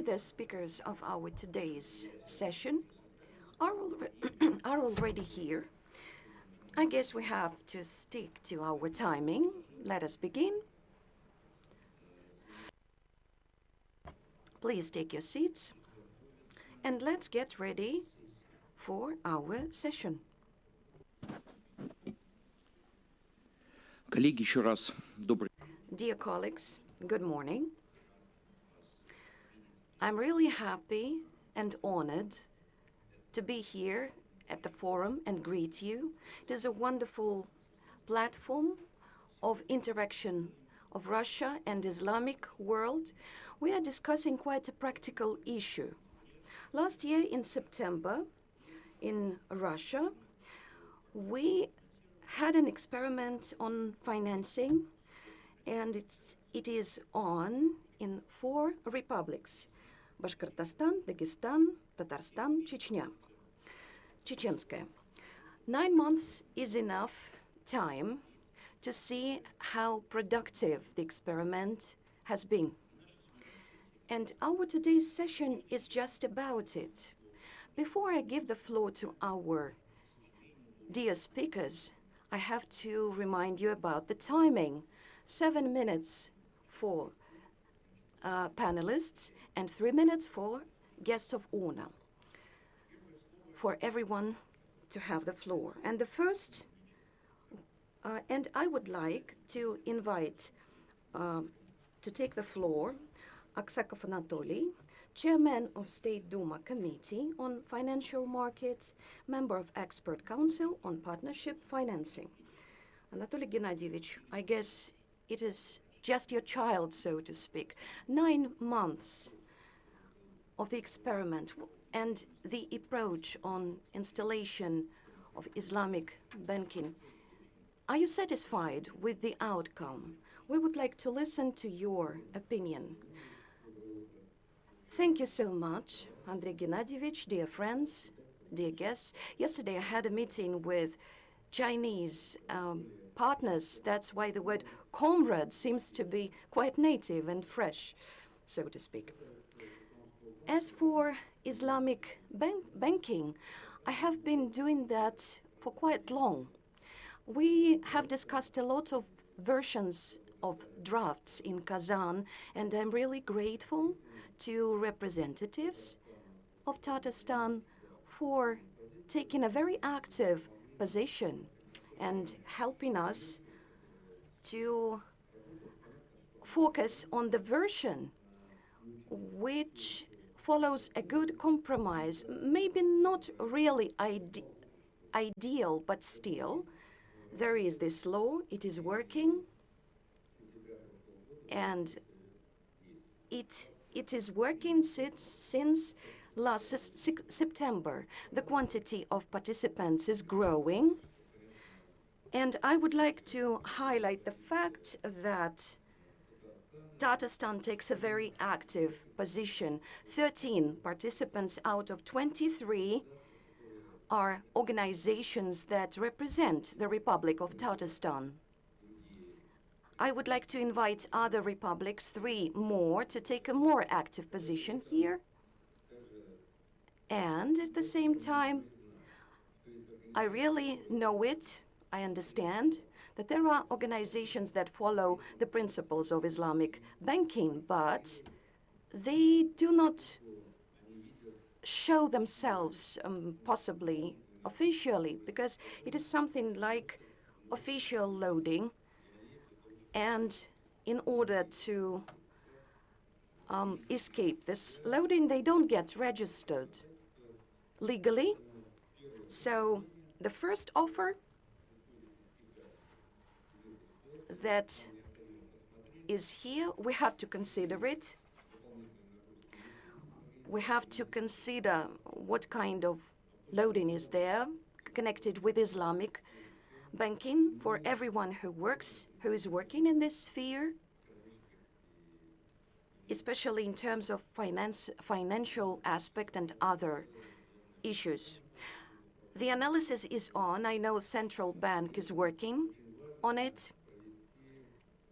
the speakers of our today's session are already here. I guess we have to stick to our timing. Let us begin. Please take your seats and let's get ready for our session. Коллеги, еще раз добрый. Dear colleagues, good morning. I'm really happy and honored to be here at the forum and greet you. It is a wonderful platform of interaction of Russia and Islamic world. We are discussing quite a practical issue. Last year in September in Russia, we had an experiment on financing, and it is on in 4 republics: Bashkortostan, Dagestan, Tatarstan, Chechenskaya. 9 months is enough time to see how productive the experiment has been. And our today's session is just about it. Before I give the floor to our dear speakers, I have to remind you about the timing. 7 minutes for panelists and 3 minutes for guests of honor, for everyone to have the floor. And the first, and I would like to invite to take the floor Aksakov Anatoly, Chairman of State Duma Committee on Financial Markets, member of Expert Council on Partnership Financing. Anatoly Gennadievich, I guess it is just your child, so to speak. 9 months of the experiment and the approach on installation of Islamic banking. Are you satisfied with the outcome? We would like to listen to your opinion. Thank you so much, Andrei Gennadievich, dear friends, dear guests. Yesterday I had a meeting with Chinese partners. That's why the word comrade seems to be quite native and fresh, so to speak. As for Islamic banking, I have been doing that for quite long. We have discussed a lot of versions of drafts in Kazan, and I'm really grateful to representatives of Tatarstan for taking a very active position and helping us to focus on the version which follows a good compromise, maybe not really ideal, but still, there is this law, it is working, and it is working since last September. The quantity of participants is growing, and I would like to highlight the fact that Tatarstan takes a very active position. 13 participants out of 23 are organizations that represent the Republic of Tatarstan. I would like to invite other republics, 3 more, to take a more active position here. And at the same time, I really know it, I understand that there are organizations that follow the principles of Islamic banking, but they do not show themselves possibly officially, because it is something like official loading. And in order to escape this loading, they don't get registered legally. So the first offer that is here, we have to consider it. We have to consider what kind of loading is there connected with Islamic banking for everyone who is working in this sphere, especially in terms of financial aspect and other issues. The analysis is on. I know central bank is working on it,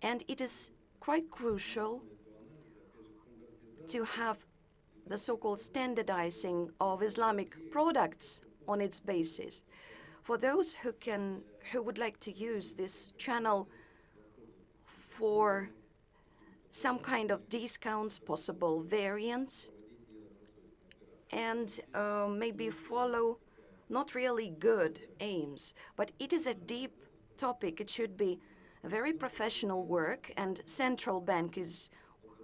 and it is quite crucial to have the so-called standardizing of Islamic products on its basis. For those who would like to use this channel for some kind of discounts, possible variants, and maybe follow not really good aims, but it is a deep topic. It should be a very professional work, and central bank is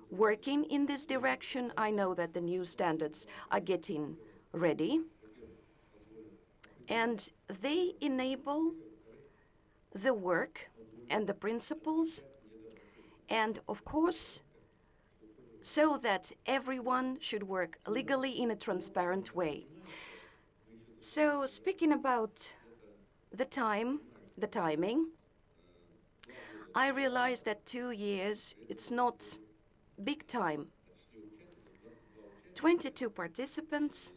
working in this direction. I know that the new standards are getting ready, and they enable the work and the principles, and of course, so that everyone should work legally in a transparent way. So speaking about the timing, I realized that 2 years, it's not big time. 22 participants,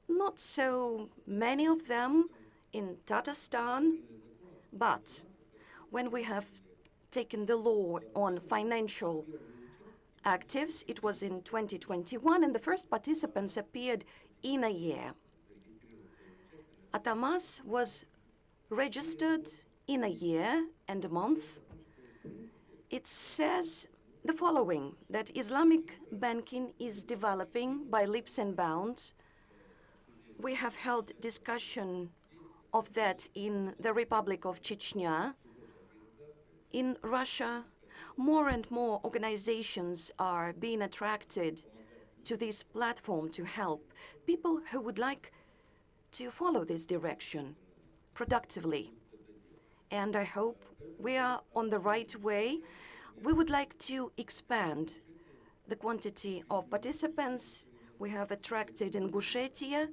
not so many of them in Tatarstan, but when we have taken the law on financial actives, it was in 2021, and the first participants appeared in a year. Atamas was registered in a year and a month. It says the following, that Islamic banking is developing by leaps and bounds. We have held discussion of that in the Republic of Chechnya. In Russia, more and more organizations are being attracted to this platform to help people who would like to follow this direction productively. And I hope we are on the right way. We would like to expand the quantity of participants we have attracted in Ingushetia.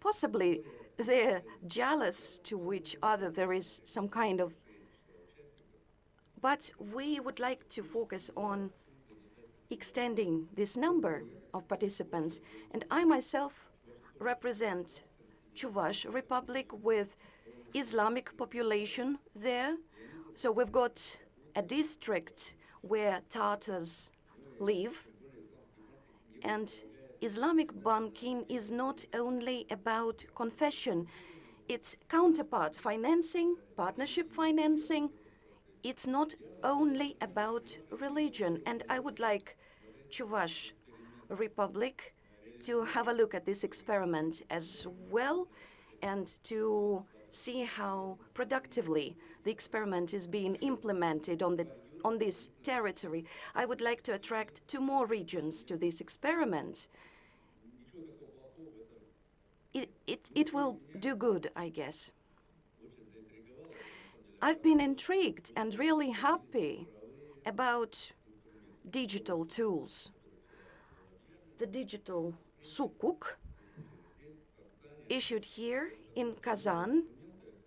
Possibly they're jealous to each other. There is some kind of... But we would like to focus on extending this number of participants. And I myself represent Chuvash Republic with Islamic population there. So we've got a district where Tatars live. And Islamic banking is not only about confession. It's counterpart financing, partnership financing. It's not only about religion. And I would like Chuvash Republic to have a look at this experiment as well, and to see how productively the experiment is being implemented on this territory. I would like to attract 2 more regions to this experiment. It will do good, I guess. I've been intrigued and really happy about digital tools. The digital Sukuk, issued here in Kazan,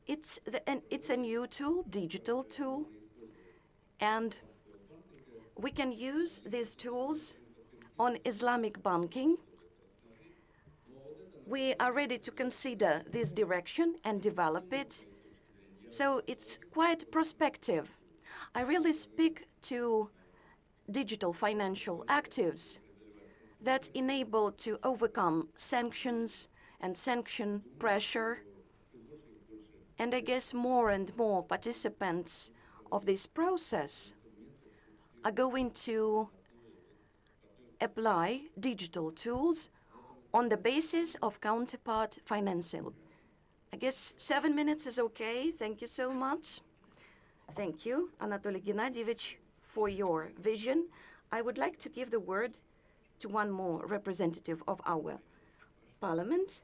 it's a new tool, digital tool, and we can use these tools on Islamic banking. We are ready to consider this direction and develop it. So it's quite prospective. I really speak to digital financial actives that enable to overcome sanctions and sanction pressure. And I guess more and more participants of this process are going to apply digital tools on the basis of counterpart financing. I guess 7 minutes is okay. Thank you so much. Thank you, Anatoly Gennadievich, for your vision. I would like to give the word to one more representative of our parliament,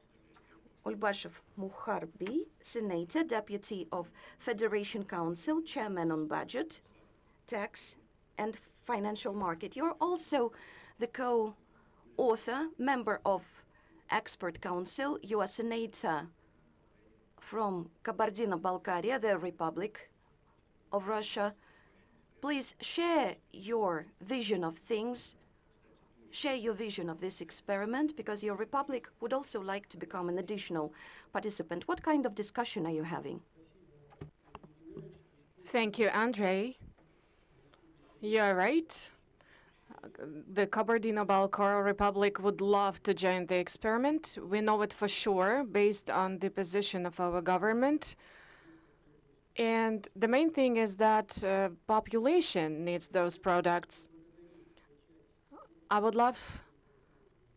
Ulbashев Mukharbi, Senator, Deputy of Federation Council, Chairman on Budget, Tax and Financial Market. You're also the co-author, member of Expert Council. You are Senator from Kabardino-Balkaria, the Republic of Russia. Please share your vision of things. Share your vision of this experiment, because your republic would also like to become an additional participant. What kind of discussion are you having? Thank you, Andrei. You're right. The Kabardino-Balkar Republic would love to join the experiment. We know it for sure based on the position of our government. And the main thing is that population needs those products. I would love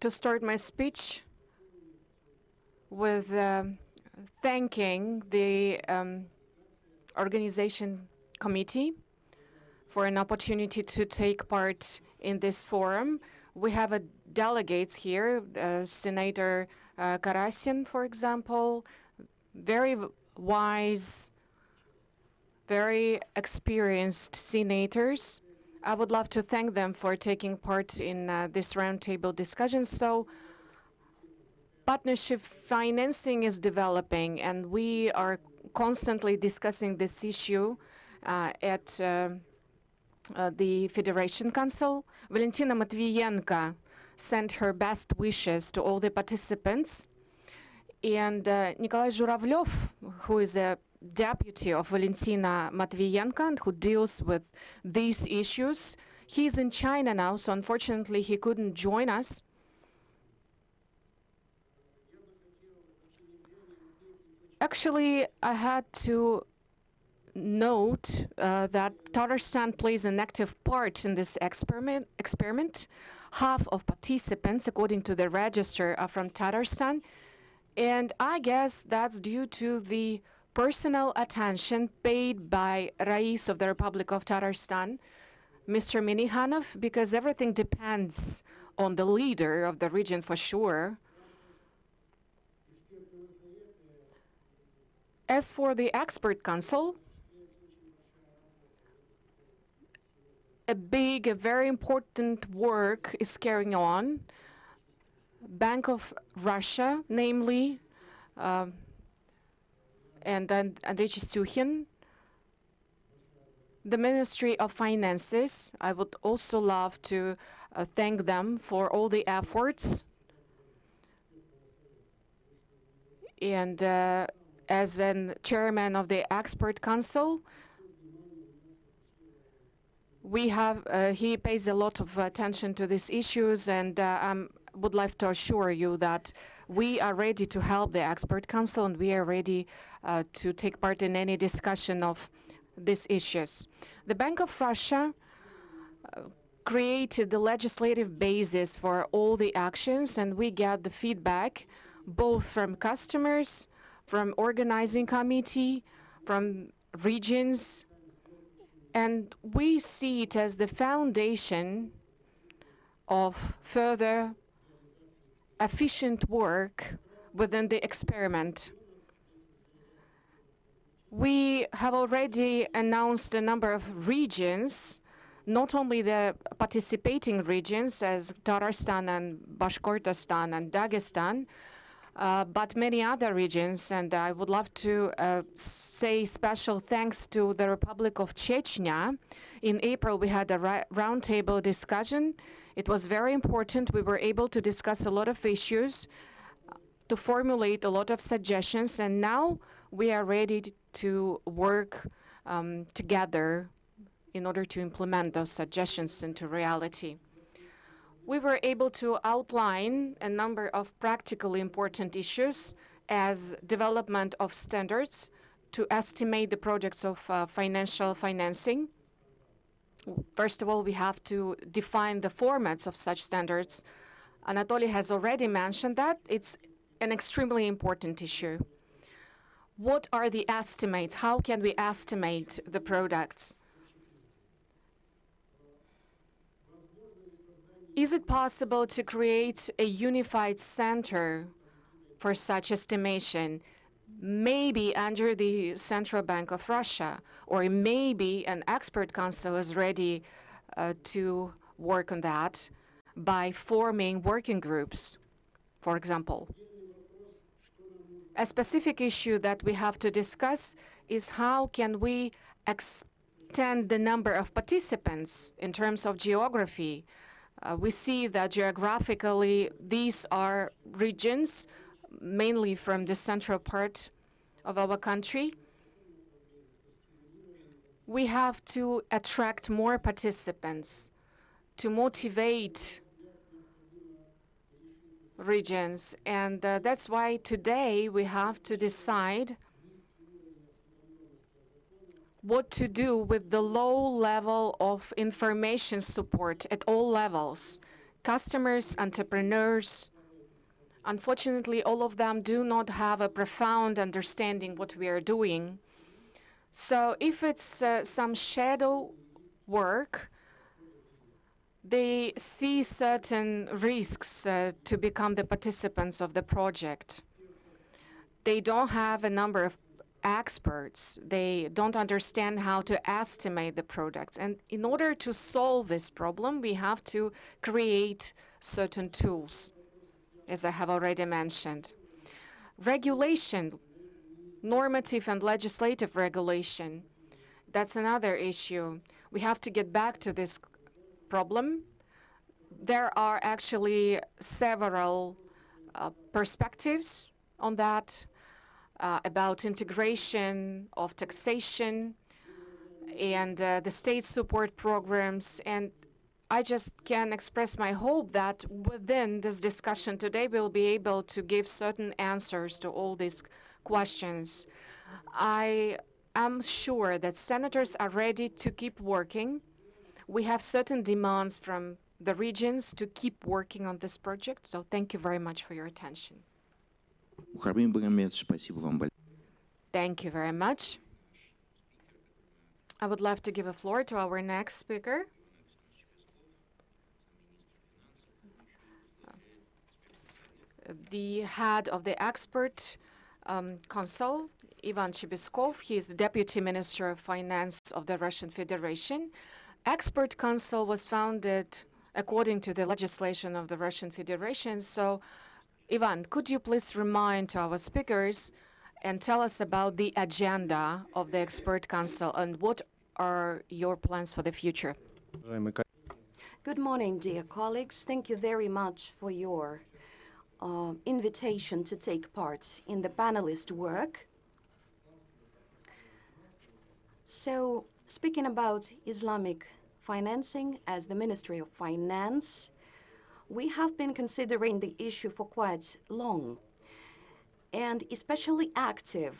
to start my speech with thanking the organization committee for an opportunity to take part in this forum. We have delegates here, Senator Karasin, for example, very wise, very experienced senators. I would love to thank them for taking part in this roundtable discussion. So partnership financing is developing, and we are constantly discussing this issue at the Federation Council. Valentina Matviyenko sent her best wishes to all the participants. And Nikolai Zhuravlev, who is a deputy of Valentina Matviyenko and who deals with these issues, he's in China now, so unfortunately he couldn't join us. Actually, I had to note that Tatarstan plays an active part in this experiment. Half of participants, according to the register, are from Tatarstan. And I guess that's due to the personal attention paid by Rais of the Republic of Tatarstan, Mr. Minnikhanov, because everything depends on the leader of the region for sure. As for the expert council, a very important work is carrying on. Bank of Russia, namely, and then Andrei Chistyukhin, the Ministry of Finances. I would also love to thank them for all the efforts. And as an chairman of the expert council, he pays a lot of attention to these issues, and I would like to assure you that we are ready to help the expert council, and we are ready to take part in any discussion of these issues. The Bank of Russia created the legislative basis for all the actions, and we get the feedback both from customers, from organizing committee, from regions, and we see it as the foundation of further efficient work within the experiment. We have already announced a number of regions, not only the participating regions as Tatarstan and Bashkortostan and Dagestan, but many other regions. And I would love to say special thanks to the Republic of Chechnya. In April, we had a roundtable discussion. It was very important. We were able to discuss a lot of issues, to formulate a lot of suggestions, and now we are ready to work together in order to implement those suggestions into reality. We were able to outline a number of practically important issues as development of standards to estimate the projects of financial financing. First of all, we have to define the formats of such standards. Anatoly has already mentioned that. It's an extremely important issue. What are the estimates? How can we estimate the products? Is it possible to create a unified center for such estimation, maybe under the Central Bank of Russia, or maybe an expert council is ready to work on that by forming working groups, for example? A specific issue that we have to discuss is how can we extend the number of participants in terms of geography. We see that geographically these are regions mainly from the central part of our country. We have to attract more participants to motivate regions. And that's why today we have to decide what to do with the low level of information support at all levels. Customers, entrepreneurs, unfortunately, all of them do not have a profound understanding what we are doing. So if it's some shadow work, they see certain risks to become the participants of the project. They don't have a number of experts. They don't understand how to estimate the products. And in order to solve this problem, we have to create certain tools, as I have already mentioned. Regulation, normative and legislative regulation, that's another issue. We have to get back to this problem. There are actually several perspectives on that, about integration of taxation and the state support programs. And I just can express my hope that within this discussion today, we'll be able to give certain answers to all these questions. I am sure that senators are ready to keep working. We have certain demands from the regions to keep working on this project. So thank you very much for your attention. Thank you very much. I would love to give a floor to our next speaker. The head of the expert council, Ivan Chebeskov. He is the Deputy Minister of Finance of the Russian Federation. Expert Council was founded according to the legislation of the Russian Federation. So, Ivan, could you please remind our speakers and tell us about the agenda of the Expert Council and what are your plans for the future? Good morning, dear colleagues. Thank you very much for your invitation to take part in the panelist work. So, speaking about Islamic financing as the Ministry of Finance, we have been considering the issue for quite long, and especially active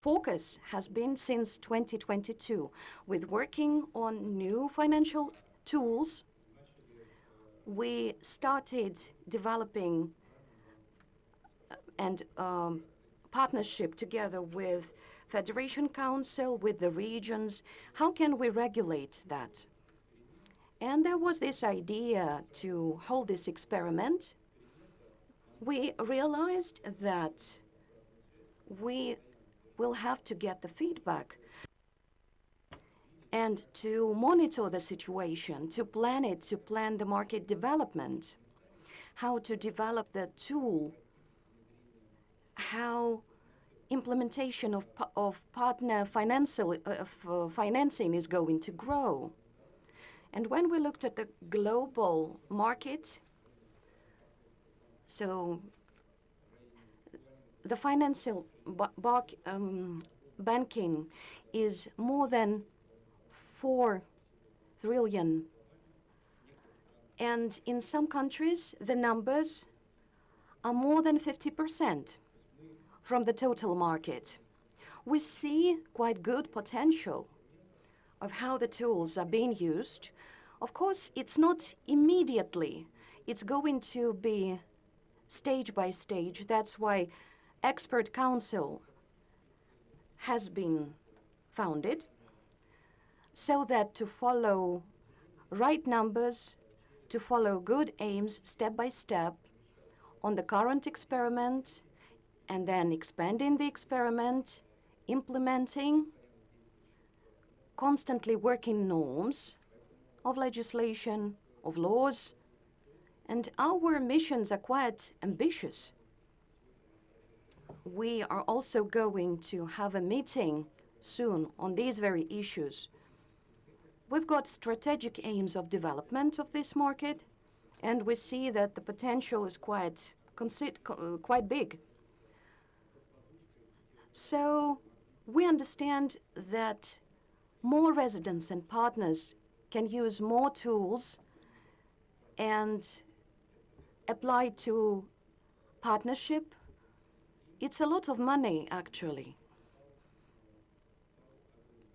focus has been since 2022 with working on new financial tools. We started developing and partnership together with Federation Council, with the regions. How can we regulate that? And there was this idea to hold this experiment. We realized that we will have to get the feedback and to monitor the situation, to plan it, to plan the market development, how to develop the tool, how implementation of partner financing is going to grow. And when we looked at the global market, so the financial banking is more than 4 trillion. And in some countries, the numbers are more than 50% from the total market. We see quite good potential of how the tools are being used. Of course, it's not immediately. It's going to be stage by stage. That's why Expert Council has been founded, so that to follow right numbers, to follow good aims step by step on the current experiment, and then expanding the experiment, implementing, constantly working norms of legislation, of laws, and our missions are quite ambitious. We are also going to have a meeting soon on these very issues. We've got strategic aims of development of this market, and we see that the potential is quite big. So we understand that more residents and partners can use more tools and applied to partnership, it's a lot of money, actually.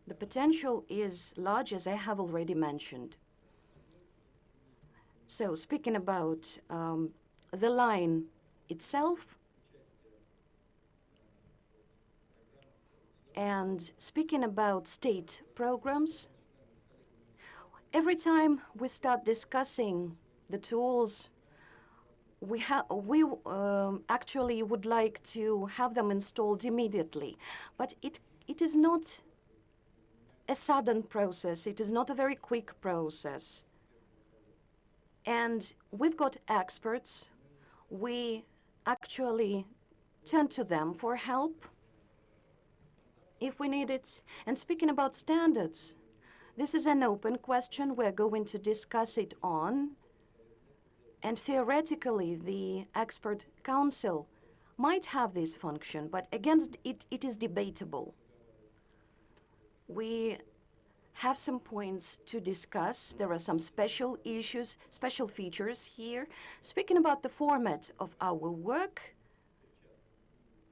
The potential is large, as I have already mentioned. So speaking about the line itself, and speaking about state programs, every time we start discussing the tools, we actually would like to have them installed immediately. But it is not a sudden process. It is not a very quick process. And we've got experts. We actually turn to them for help if we need it. And speaking about standards, this is an open question. We're going to discuss it on. And theoretically, the expert council might have this function, but again, it is debatable. We have some points to discuss. There are some special issues, special features here. Speaking about the format of our work,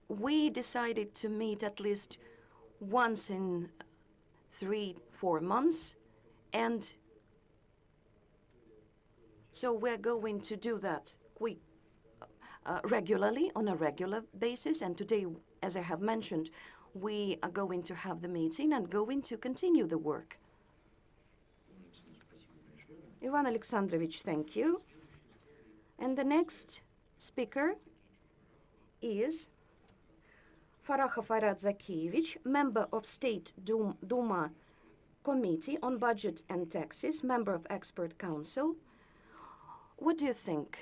we decided to meet at least once in 3-4 months, and so we're going to do that regularly, on a regular basis. And today, as I have mentioned, we are going to have the meeting and going to continue the work. Ivan Alexandrovich, thank you. And the next speaker is Farahov Arad Zakiyevich, member of State Duma Committee on Budget and Taxes, member of Expert Council. What do you think?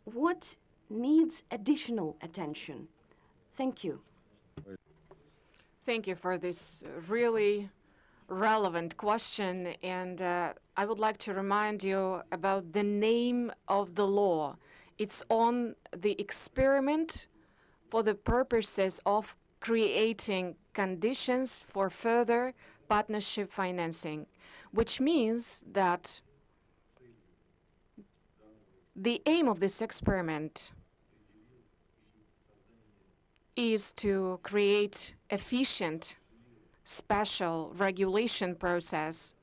What needs additional attention? Thank you. Thank you for this really relevant question. And I would like to remind you about the name of the law. It's on the experiment for the purposes of creating conditions for further partnership financing, which means that the aim of this experiment is to create efficient special regulation process.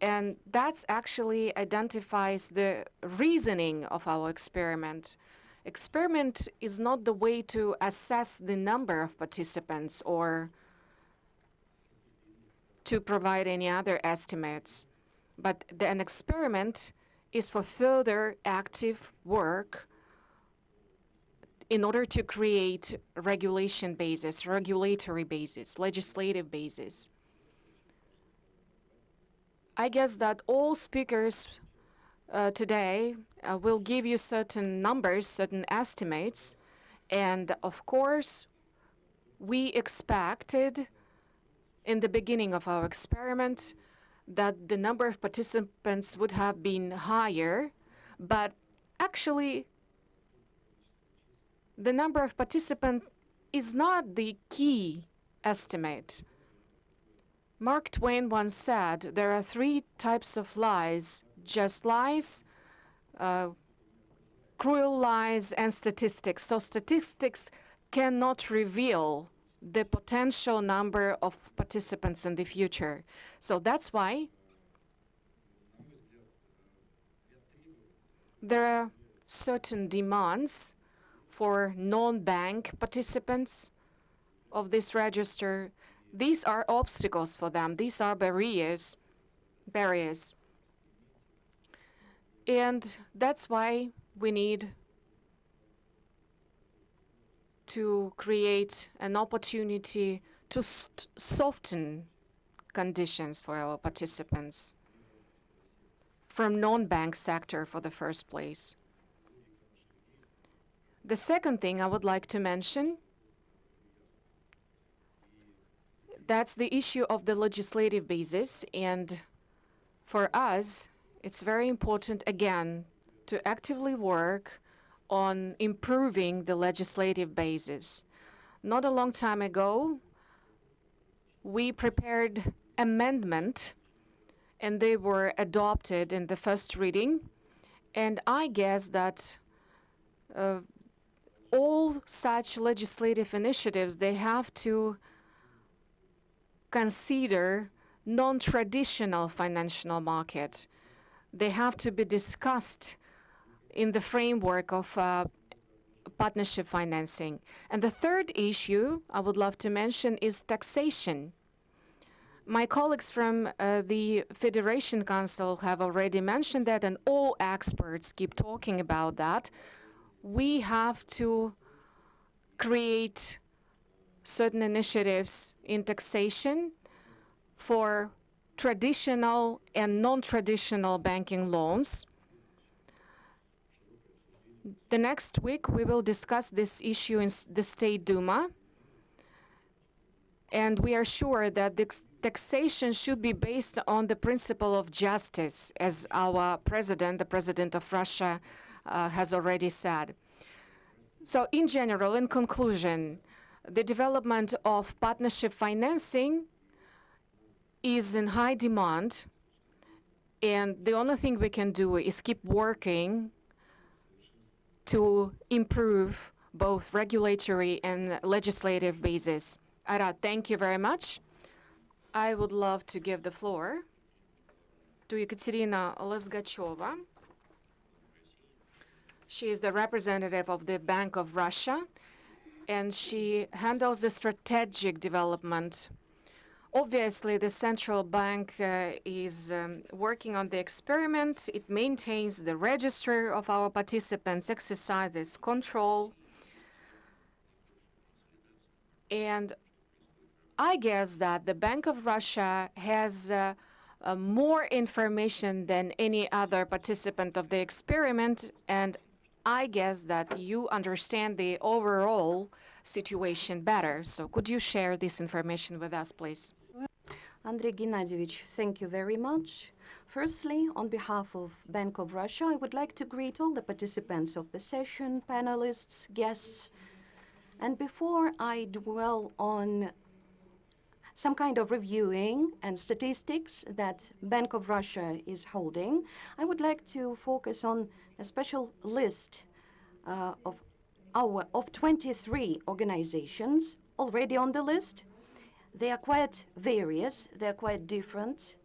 And that actually identifies the reasoning of our experiment. Experiment is not the way to assess the number of participants or to provide any other estimates, but an experiment is for further active work in order to create regulation basis, regulatory basis, legislative basis. I guess that all speakers today will give you certain numbers, certain estimates, and of course, we expected in the beginning of our experiment that the number of participants would have been higher, but actually, the number of participants is not the key estimate. Mark Twain once said, there are 3 types of lies: just lies, cruel lies, and statistics. So statistics cannot reveal the potential number of participants in the future. So that's why there are certain demands for non-bank participants of this register. These are obstacles for them. These are barriers. And that's why we need to create an opportunity to soften conditions for our participants from non-bank sector for the first place. The second thing I would like to mention, that's the issue of the legislative basis. And for us, it's very important, again, to actively work on improving the legislative basis. Not a long time ago, we prepared amendment, and they were adopted in the first reading. And I guess that all such legislative initiatives, they have to consider non-traditional financial market. They have to be discussed in the framework of partnership financing. And the third issue I would love to mention is taxation. My colleagues from the Federation Council have already mentioned that, and all experts keep talking about that. We have to create certain initiatives in taxation for traditional and non-traditional banking loans. The next week, we will discuss this issue in the State Duma. And we are sure that the taxation should be based on the principle of justice, as our president, the president of Russia, has already said. So in general, in conclusion, the development of partnership financing is in high demand. And the only thing we can do is keep working to improve both regulatory and legislative basis. Aira, thank you very much. I would love to give the floor to Ekaterina Lozgacheva. She is the representative of the Bank of Russia, and she handles the strategic development. Obviously, the central bank is working on the experiment. It maintains the register of our participants, exercises control. And I guess that the Bank of Russia has more information than any other participant of the experiment, and I guess that you understand the overall situation better. So could you share this information with us, please? Andrei Gennadievich, thank you very much. Firstly, on behalf of Bank of Russia, I would like to greet all the participants of the session, panelists, guests. And before I dwell on some kind of reviewing and statistics that Bank of Russia is holding, I would like to focus on a special list of 23 organizations already on the list. They are quite various, they are quite different,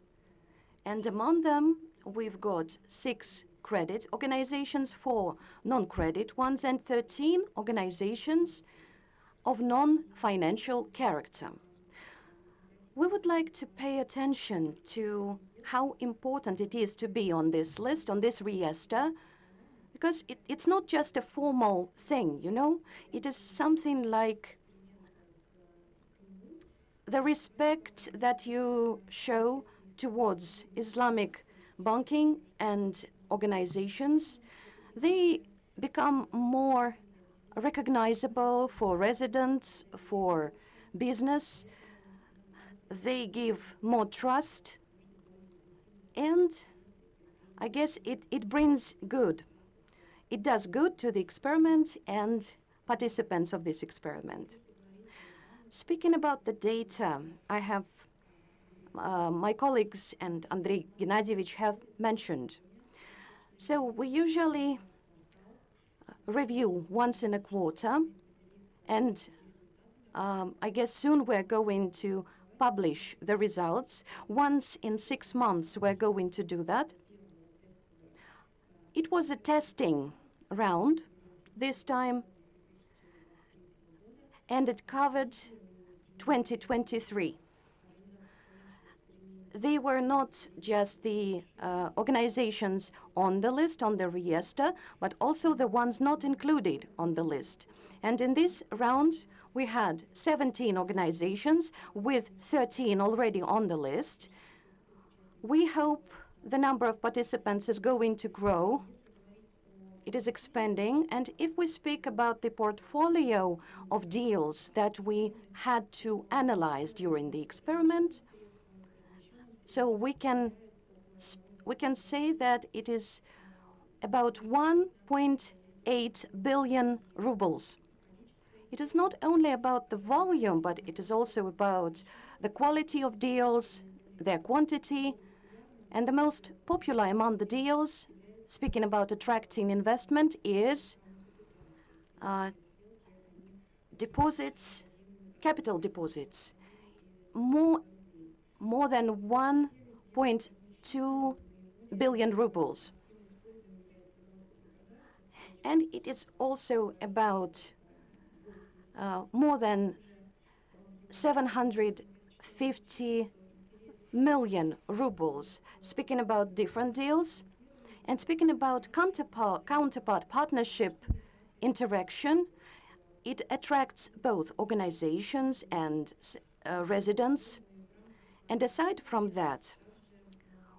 and among them we've got 6 credit organizations, 4 non-credit ones, and 13 organizations of non-financial character. We would like to pay attention to how important it is to be on this list, on this register, because it's not just a formal thing, you know? It is something like the respect that you show towards Islamic banking and organizations. They become more recognizable for residents, for business. They give more trust, and I guess it brings good. It does good to the experiment and participants of this experiment. Speaking about the data, I have my colleagues and Andrei Gennadievich have mentioned. So we usually review once in a quarter, and I guess soon we're going to publish the results. Once in 6 months, we're going to do that. It was a testing round this time, and it covered 2023. They were not just the organizations on the list, on the register, but also the ones not included on the list. And in this round, we had 17 organizations with 13 already on the list. We hope the number of participants is going to grow. It is expanding. And if we speak about the portfolio of deals that we had to analyze during the experiment, so we can say that it is about 1.8 billion rubles. It is not only about the volume, but it is also about the quality of deals, their quantity, and the most popular among the deals, speaking about attracting investment, is deposits, capital deposits, more than 1.2 billion rubles. And it is also about more than 750 million rubles, speaking about different deals and speaking about counterpart partnership interaction. It attracts both organizations and residents. And aside from that,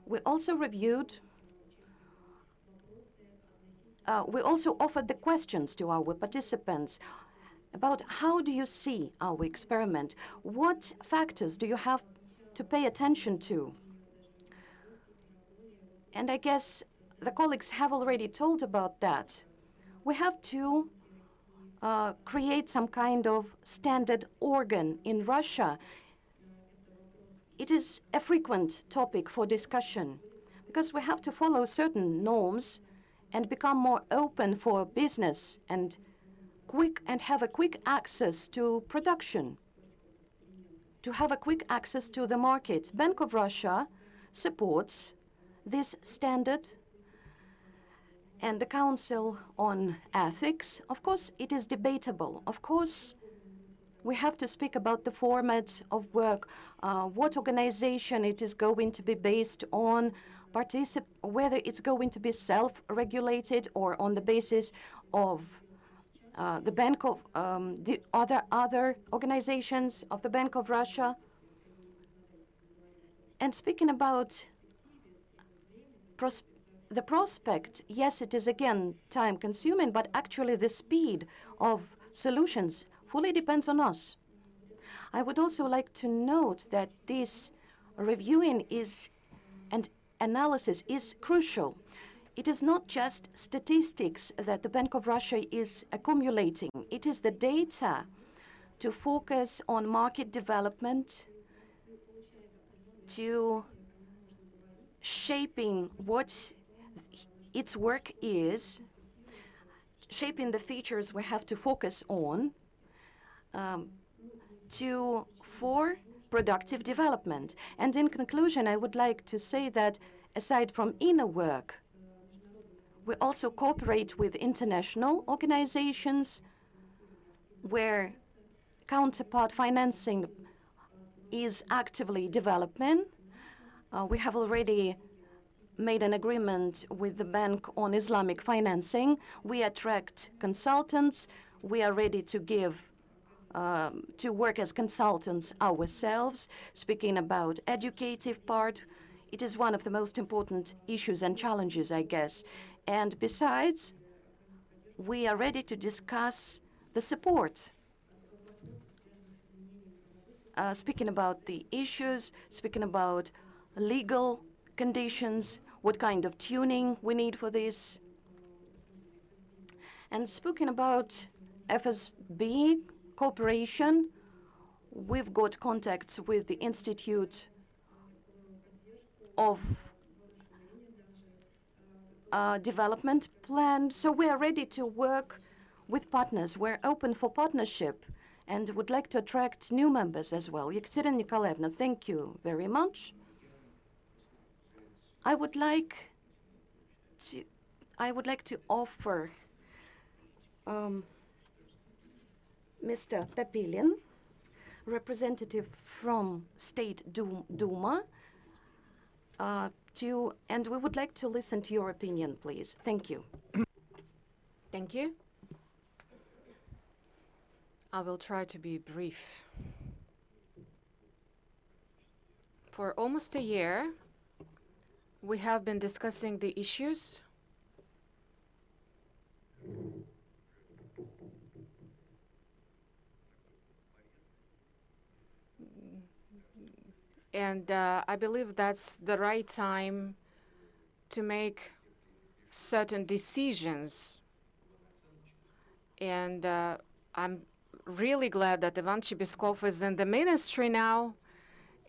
we also reviewed, we also offered the questions to our participants about how do you see our experiment? What factors do you have to pay attention to? And I guess the colleagues have already told about that. We have to create some kind of standard organ in Russia. It is a frequent topic for discussion because we have to follow certain norms and become more open for business and have a quick access to production, to have a quick access to the market. Bank of Russia supports this standard, and the Council on Ethics, of course, it is debatable. Of course, we have to speak about the format of work, what organization it is going to be based on, whether it's going to be self-regulated or on the basis of the Bank of the other organizations of the Bank of Russia. And speaking about the prospect, yes, it is again time-consuming, but actually the speed of solutions fully depends on us. I would also like to note that this reviewing and analysis is crucial. It is not just statistics that the Bank of Russia is accumulating. It is the data to focus on market development, to shaping what its work is, shaping the features we have to focus on for productive development. And in conclusion, I would like to say that aside from inner work, we also cooperate with international organizations where counterpart financing is actively developing. We have already made an agreement with the Bank on Islamic Financing. We attract consultants. We are ready to to work as consultants ourselves, speaking about educative part. It is one of the most important issues and challenges, I guess. And besides, we are ready to discuss the support. Speaking about the issues, speaking about legal conditions, what kind of tuning we need for this. And speaking about FSB cooperation, we've got contacts with the Institute of Development Plan. So we are ready to work with partners. We're open for partnership and would like to attract new members as well. Ekaterina Nikolaevna, thank you very much. I would like to offer Mr. Tapilin, representative from State Duma, and we would like to listen to your opinion, please. Thank you. Thank you. I will try to be brief. For almost a year, we have been discussing the issues and I believe that's the right time to make certain decisions. And I'm really glad that Ivan Chibeskov is in the ministry now,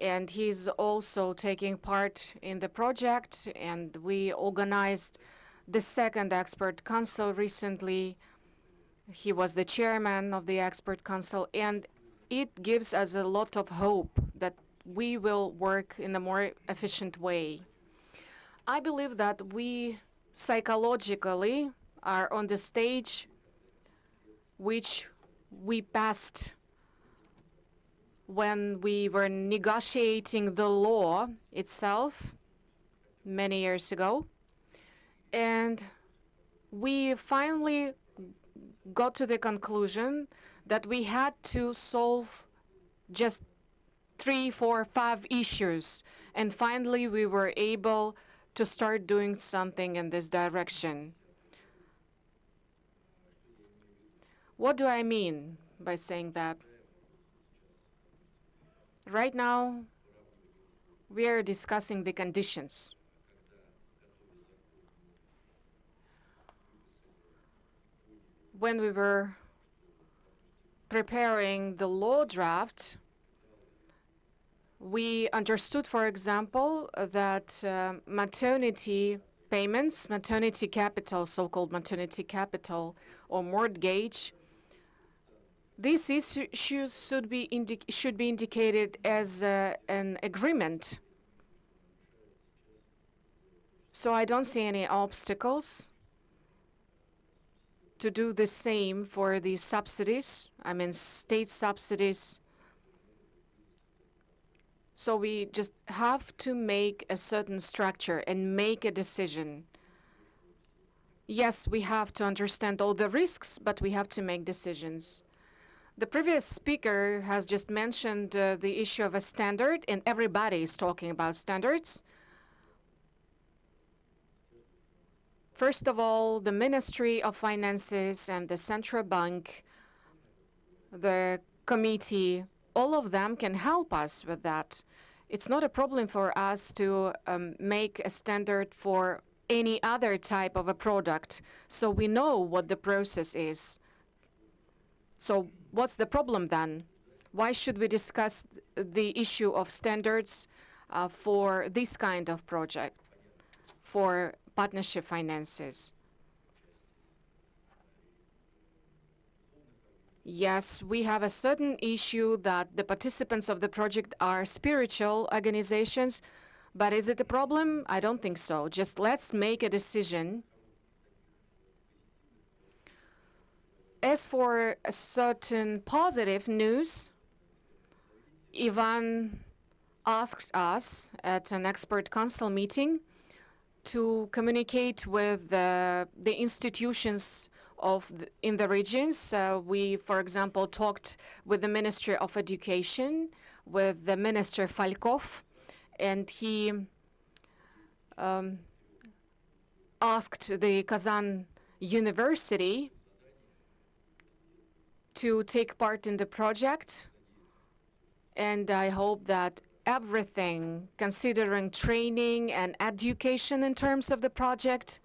and he's also taking part in the project, and we organized the second expert council recently. He was the chairman of the expert council, and it gives us a lot of hope that we will work in a more efficient way. I believe that we psychologically are on the stage which we passed when we were negotiating the law itself many years ago. And we finally got to the conclusion that we had to solve just 3, 4, 5 issues. And finally, we were able to start doing something in this direction. What do I mean by saying that? Right now, we are discussing the conditions. When we were preparing the law draft, we understood, for example, that maternity payments, maternity capital, so-called maternity capital or mortgage, these issues should be indicated as an agreement. So I don't see any obstacles to do the same for the subsidies, I mean state subsidies. So we just have to make a certain structure and make a decision. Yes, we have to understand all the risks, but we have to make decisions. The previous speaker has just mentioned the issue of a standard, and everybody is talking about standards. First of all, the Ministry of Finances and the Central Bank, the committee, all of them can help us with that. It's not a problem for us to make a standard for any other type of a product, so we know what the process is. So what's the problem then? Why should we discuss the issue of standards for this kind of project, for partnership finances? Yes, we have a certain issue that the participants of the project are spiritual organizations, but is it a problem? I don't think so. Just let's make a decision. As for a certain positive news, Ivan asked us at an expert council meeting to communicate with the institutions in the regions. We, for example, talked with the Ministry of Education, with the Minister Falkov, and he asked the Kazan University to take part in the project. And I hope that everything, considering training and education in terms of the project,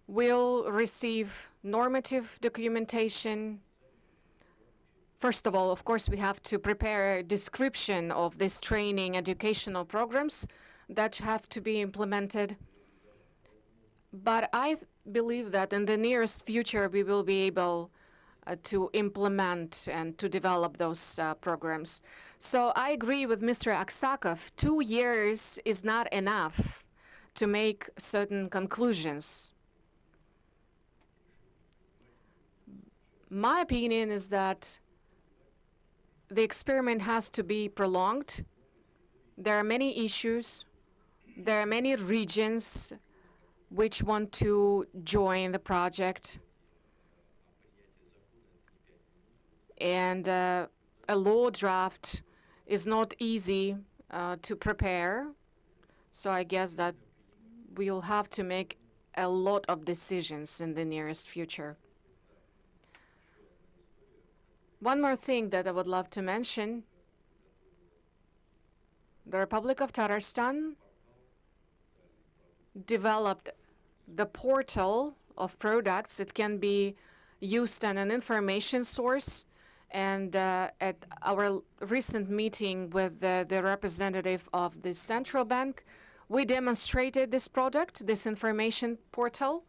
will receive normative documentation. First of all, of course, we have to prepare a description of this training educational programs that have to be implemented. But I believe that in the nearest future, we will be able to implement and to develop those programs. So I agree with Mr. Aksakov. 2 years is not enough to make certain conclusions. My opinion is that the experiment has to be prolonged. There are many issues. There are many regions which want to join the project. And a law draft is not easy to prepare. So I guess that we'll have to make a lot of decisions in the nearest future. One more thing that I would love to mention. The Republic of Tatarstan developed the portal of products. It can be used as an information source. And at our recent meeting with the representative of the central bank, We demonstrated this product, this information portal.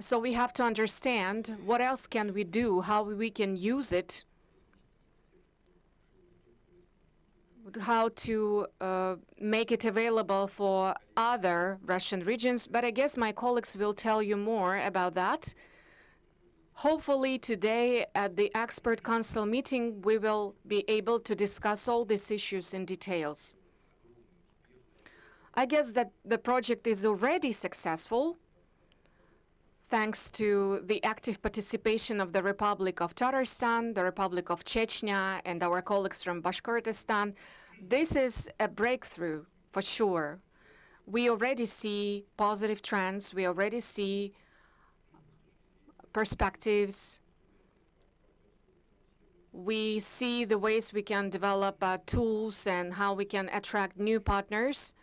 So we have to understand what else can we do, how we can use it, how to make it available for other Russian regions. But I guess my colleagues will tell you more about that. Hopefully today at the expert council meeting, we will be able to discuss all these issues in details. I guess that the project is already successful thanks to the active participation of the Republic of Tatarstan, the Republic of Chechnya, and our colleagues from Bashkortostan. This is a breakthrough for sure. We already see positive trends. We already see perspectives. We see the ways we can develop tools and how we can attract new partners.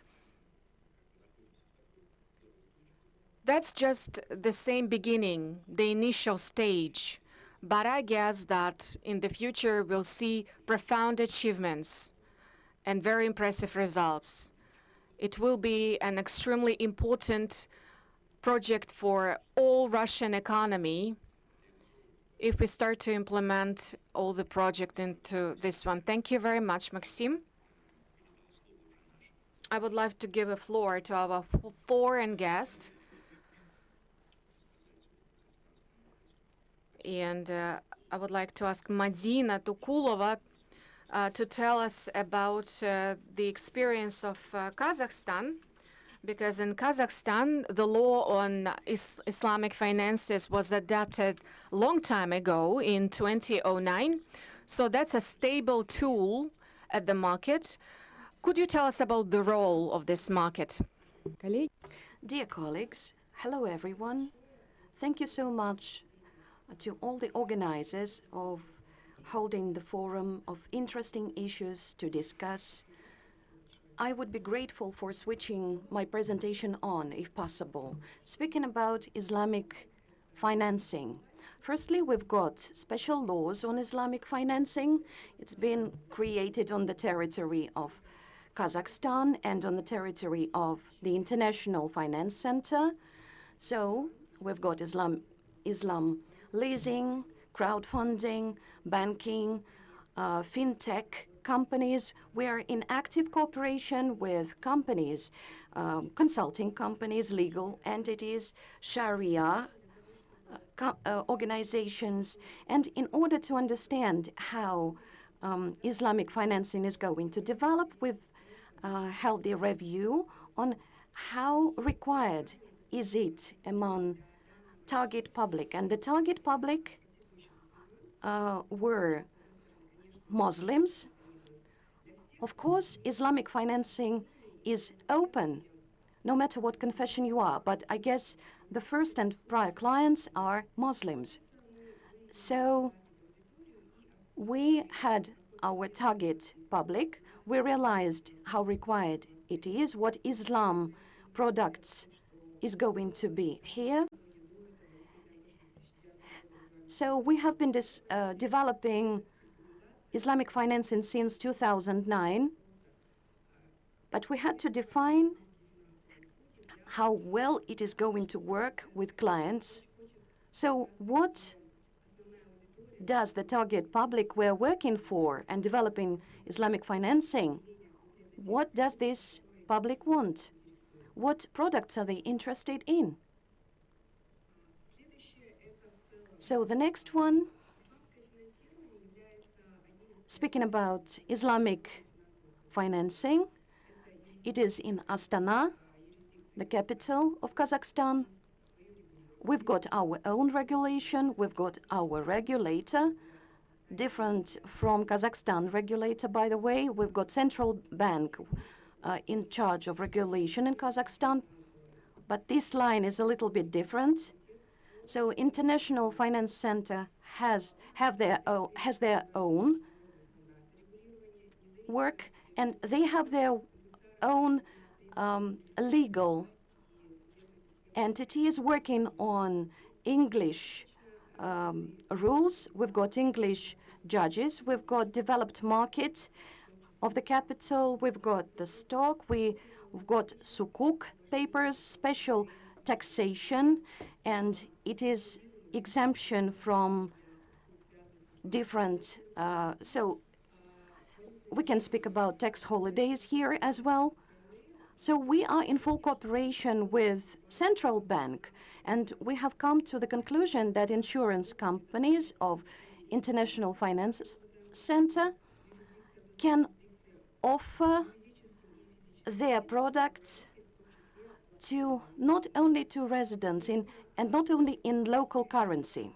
That's just the same beginning, the initial stage. But I guess that in the future we'll see profound achievements and very impressive results. It will be an extremely important project for all Russian economy if we start to implement all the project into this one. Thank you very much, Maxim. I would like to give a floor to our foreign guest. And I would like to ask Madina Tukulova to tell us about the experience of Kazakhstan, because in Kazakhstan, the law on Islamic finances was adopted a long time ago in 2009. So that's a stable tool at the market. Could you tell us about the role of this market? Dear colleagues, hello everyone. Thank you so much to all the organizers of holding the forum of interesting issues to discuss. I would be grateful for switching my presentation on, if possible. Speaking about Islamic financing. Firstly, we've got special laws on Islamic financing. It's been created on the territory of Kazakhstan and on the territory of the International Finance Center. So we've got Islam leasing, crowdfunding, banking, fintech companies. We are in active cooperation with companies, consulting companies, legal entities, Sharia organizations. And in order to understand how Islamic financing is going to develop, we've held a review on how required is it among target public. And the target public were Muslims. Of course, Islamic financing is open, no matter what confession you are, but I guess the first and prior clients are Muslims. So we had our target public. We realized how required it is, what Islam products is going to be here. So we have been developing Islamic financing since 2009, but we had to define how well it is going to work with clients. So what does the target public we're working for and developing Islamic financing, what does this public want? What products are they interested in? So the next one, speaking about Islamic financing, it is in Astana, the capital of Kazakhstan. We've got our own regulation, we've got our regulator, different from Kazakhstan regulator, by the way. We've got central bank in charge of regulation in Kazakhstan, but this line is a little bit different. So International Finance Center has their own work, and they have their own legal entities working on English rules. We've got English judges. We've got developed markets. of the capital, we've got the stock, we've got sukuk papers, special taxation, and it is exemption from different, so we can speak about tax holidays here as well. So we are in full cooperation with central bank, and we have come to the conclusion that insurance companies of International Finance Center can offer their products to not only to residents and not only in local currency.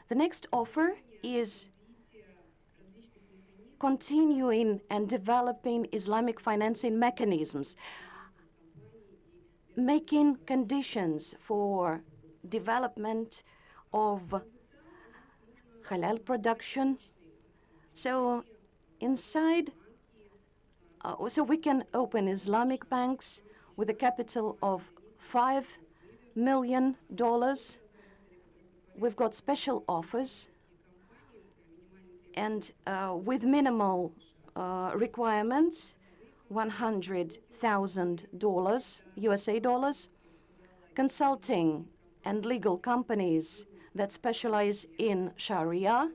The next offer is continuing and developing Islamic financing mechanisms, making conditions for development of halal production. So inside, so we can open Islamic banks with a capital of $5 million. We've got special offers and with minimal requirements, $100,000 USA dollars, consulting and legal companies that specialize in Sharia,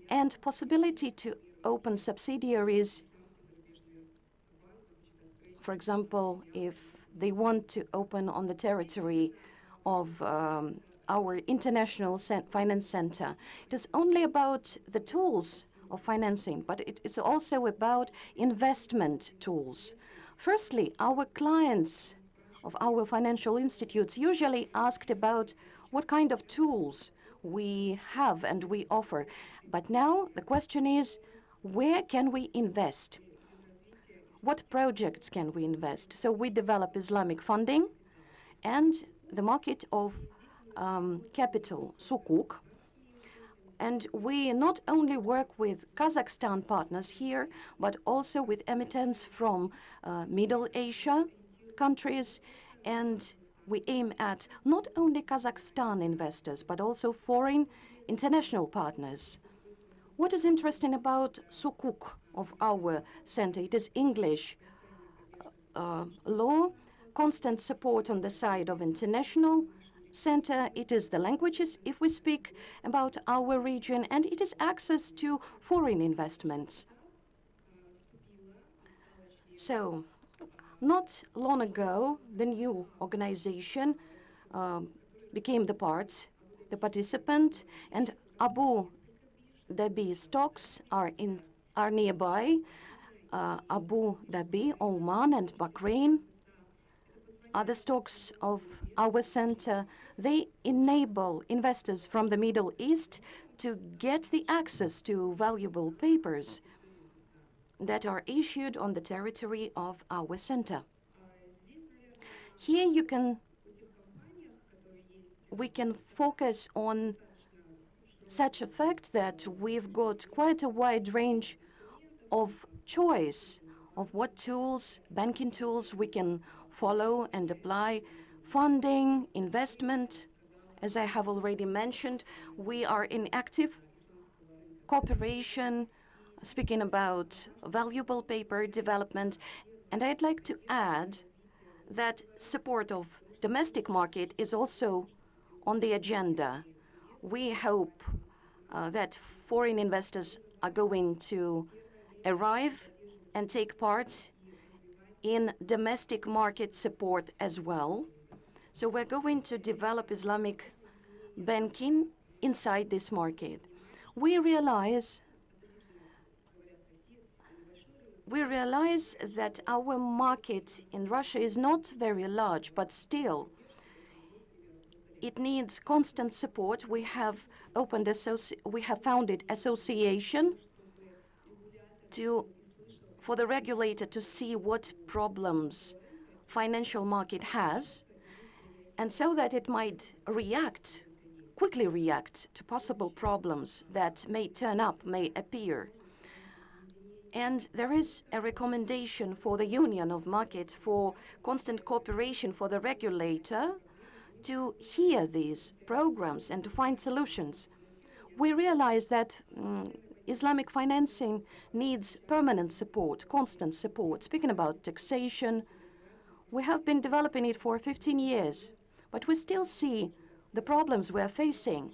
and possibility to open subsidiaries. For example, if they want to open on the territory of our International Finance Center. It is only about the tools of financing, but it is also about investment tools. Firstly, our clients of our financial institutes usually asked about what kind of tools we have and we offer. But now the question is, where can we invest? What projects can we invest? So we develop Islamic funding and the market of capital, sukuk. And we not only work with Kazakhstan partners here, but also with emittents from Middle Asia countries. And we aim at not only Kazakhstan investors, but also foreign international partners. What is interesting about sukuk of our center? It is English law, constant support on the side of international center. It is the languages, if we speak about our region, and it is access to foreign investments. So, not long ago, the new organization became the participant, and Abu Dhabi stocks are nearby. Abu Dhabi, Oman, and Bahrain are the stocks of our center. They enable investors from the Middle East to get the access to valuable papers that are issued on the territory of our center. Here we can focus on such a fact that we've got quite a wide range of choice of what tools, banking tools we can follow and apply. Funding, investment, as I have already mentioned, we are in active cooperation, speaking about valuable paper development. And I'd like to add that support of domestic market is also on the agenda. We hope that foreign investors are going to arrive and take part in domestic market support as well. So we're going to develop Islamic banking inside this market. We realize that our market in Russia is not very large, but still it needs constant support. We have founded association for the regulator to see what problems financial market has, and so that it might quickly react to possible problems that may turn up, may appear. And there is a recommendation for the Union of Market for constant cooperation for the regulator to hear these programs and to find solutions. We realize that Islamic financing needs permanent support, constant support. Speaking about taxation, we have been developing it for 15 years, but we still see the problems we are facing.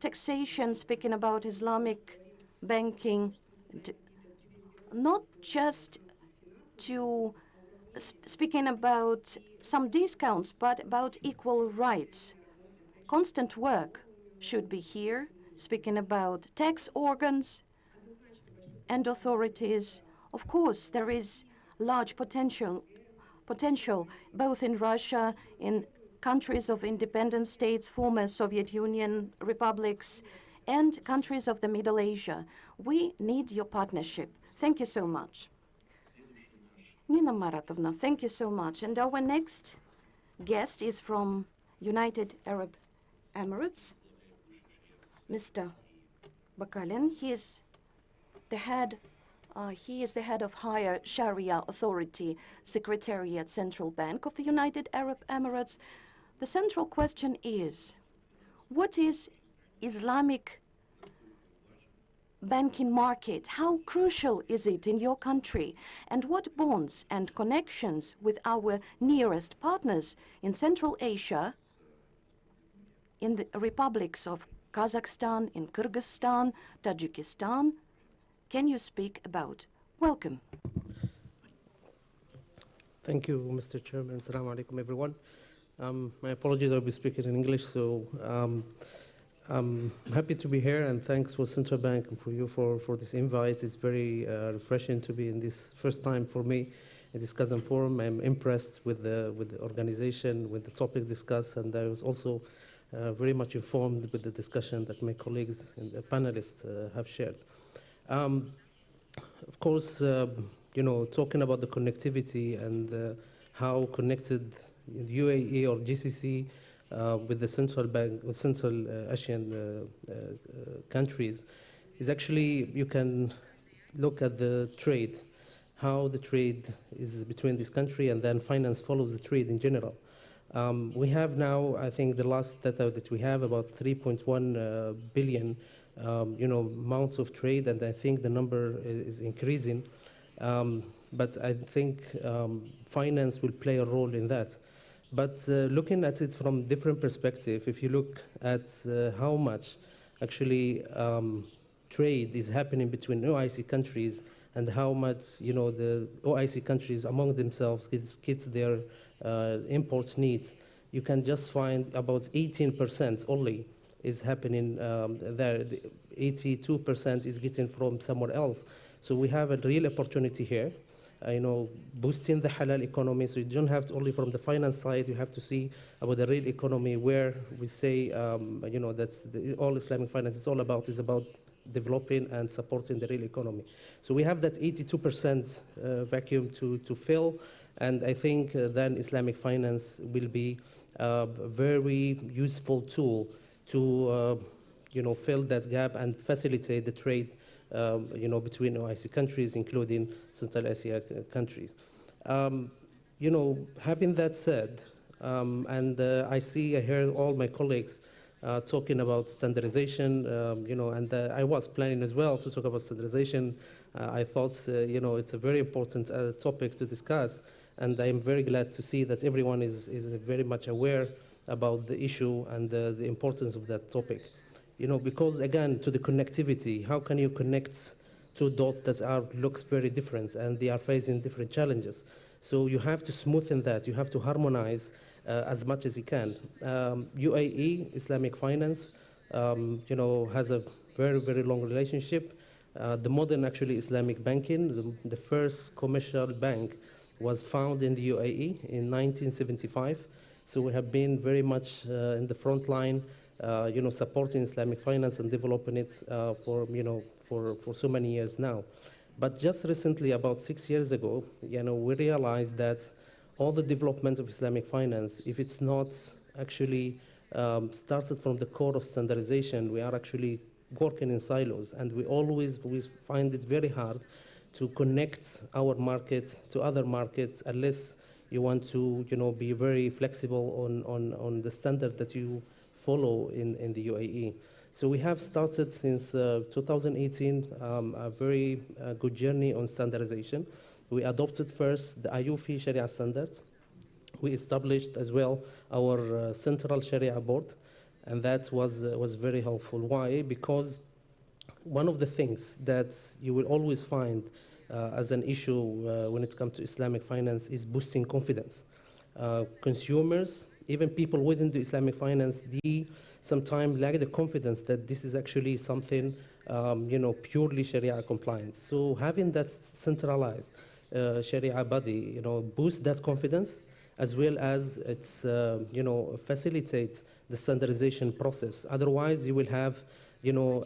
Taxation, speaking about Islamic banking, not just to speaking about some discounts, but about equal rights. Constant work should be here, speaking about tax organs and authorities. Of course, there is large potential both in Russia, in countries of independent states, former Soviet Union republics, and countries of the Middle Asia. We need your partnership. Thank you so much. Nina Maratovna, thank you so much. And our next guest is from United Arab Emirates, Mr. Bakalin. He is the head of Higher Sharia Authority Secretariat Central Bank of the United Arab Emirates. The central question is, what is Islamic banking market? How crucial is it in your country? And what bonds and connections with our nearest partners in Central Asia, in the republics of Kazakhstan, in Kyrgyzstan, Tajikistan, can you speak about? Welcome. Thank you, Mr. Chairman. Assalamu alaikum, everyone. My apologies, I'll be speaking in English, so I'm happy to be here, and thanks for Central Bank and for you for this invite. It's very refreshing to be in this first time for me in this Kazan forum. I'm impressed with the organization, with the topic discussed, and I was also very much informed with the discussion that my colleagues and the panelists have shared. Of course, talking about the connectivity and how connected UAE or GCC with the Central Asian countries is actually, you can look at the trade, how the trade is between this country, and then finance follows the trade in general. We have now, I think the last data that we have, about 3.1 billion amounts of trade, and I think the number is increasing. But I think finance will play a role in that. But looking at it from different perspective, if you look at how much actually trade is happening between OIC countries and how much the OIC countries among themselves gets their imports needs, you can just find about 18% only is happening there. 82% is getting from somewhere else. So we have a real opportunity here. Boosting the halal economy. So you don't have to only from the finance side, you have to see about the real economy, where we say, that's all Islamic finance is all about, is about developing and supporting the real economy. So we have that 82% vacuum to fill, and I think then Islamic finance will be a very useful tool to fill that gap and facilitate the trade between OIC countries, including Central Asia countries. Having that said, and I hear all my colleagues talking about standardization, and I was planning as well to talk about standardization. I thought, it's a very important topic to discuss, and I am very glad to see that everyone is very much aware about the issue and the importance of that topic. Because again, to the connectivity, how can you connect two dots that looks very different and they are facing different challenges? So you have to smoothen that. You have to harmonize as much as you can. UAE, Islamic finance, has a very, very long relationship. The modern, actually, Islamic banking, the first commercial bank was founded in the UAE in 1975. So we have been very much in the front line, supporting Islamic finance and developing it for so many years now. But just recently, about 6 years ago, we realized that all the development of Islamic finance, if it's not actually started from the core of standardization, we are actually working in silos, and we always find it very hard to connect our market to other markets unless you want to be very flexible on the standard that you follow in the UAE. So we have started since 2018 a very good journey on standardization. We adopted first the IUFI Sharia standards. We established as well our central Sharia board, and that was very helpful. Why? Because one of the things that you will always find as an issue when it comes to Islamic finance is boosting confidence. Consumers, even people within the Islamic finance, they sometimes lack the confidence that this is actually something, purely Sharia compliant. So having that centralized Sharia body, boosts that confidence, as well as it's, facilitates the standardization process. Otherwise, you will have,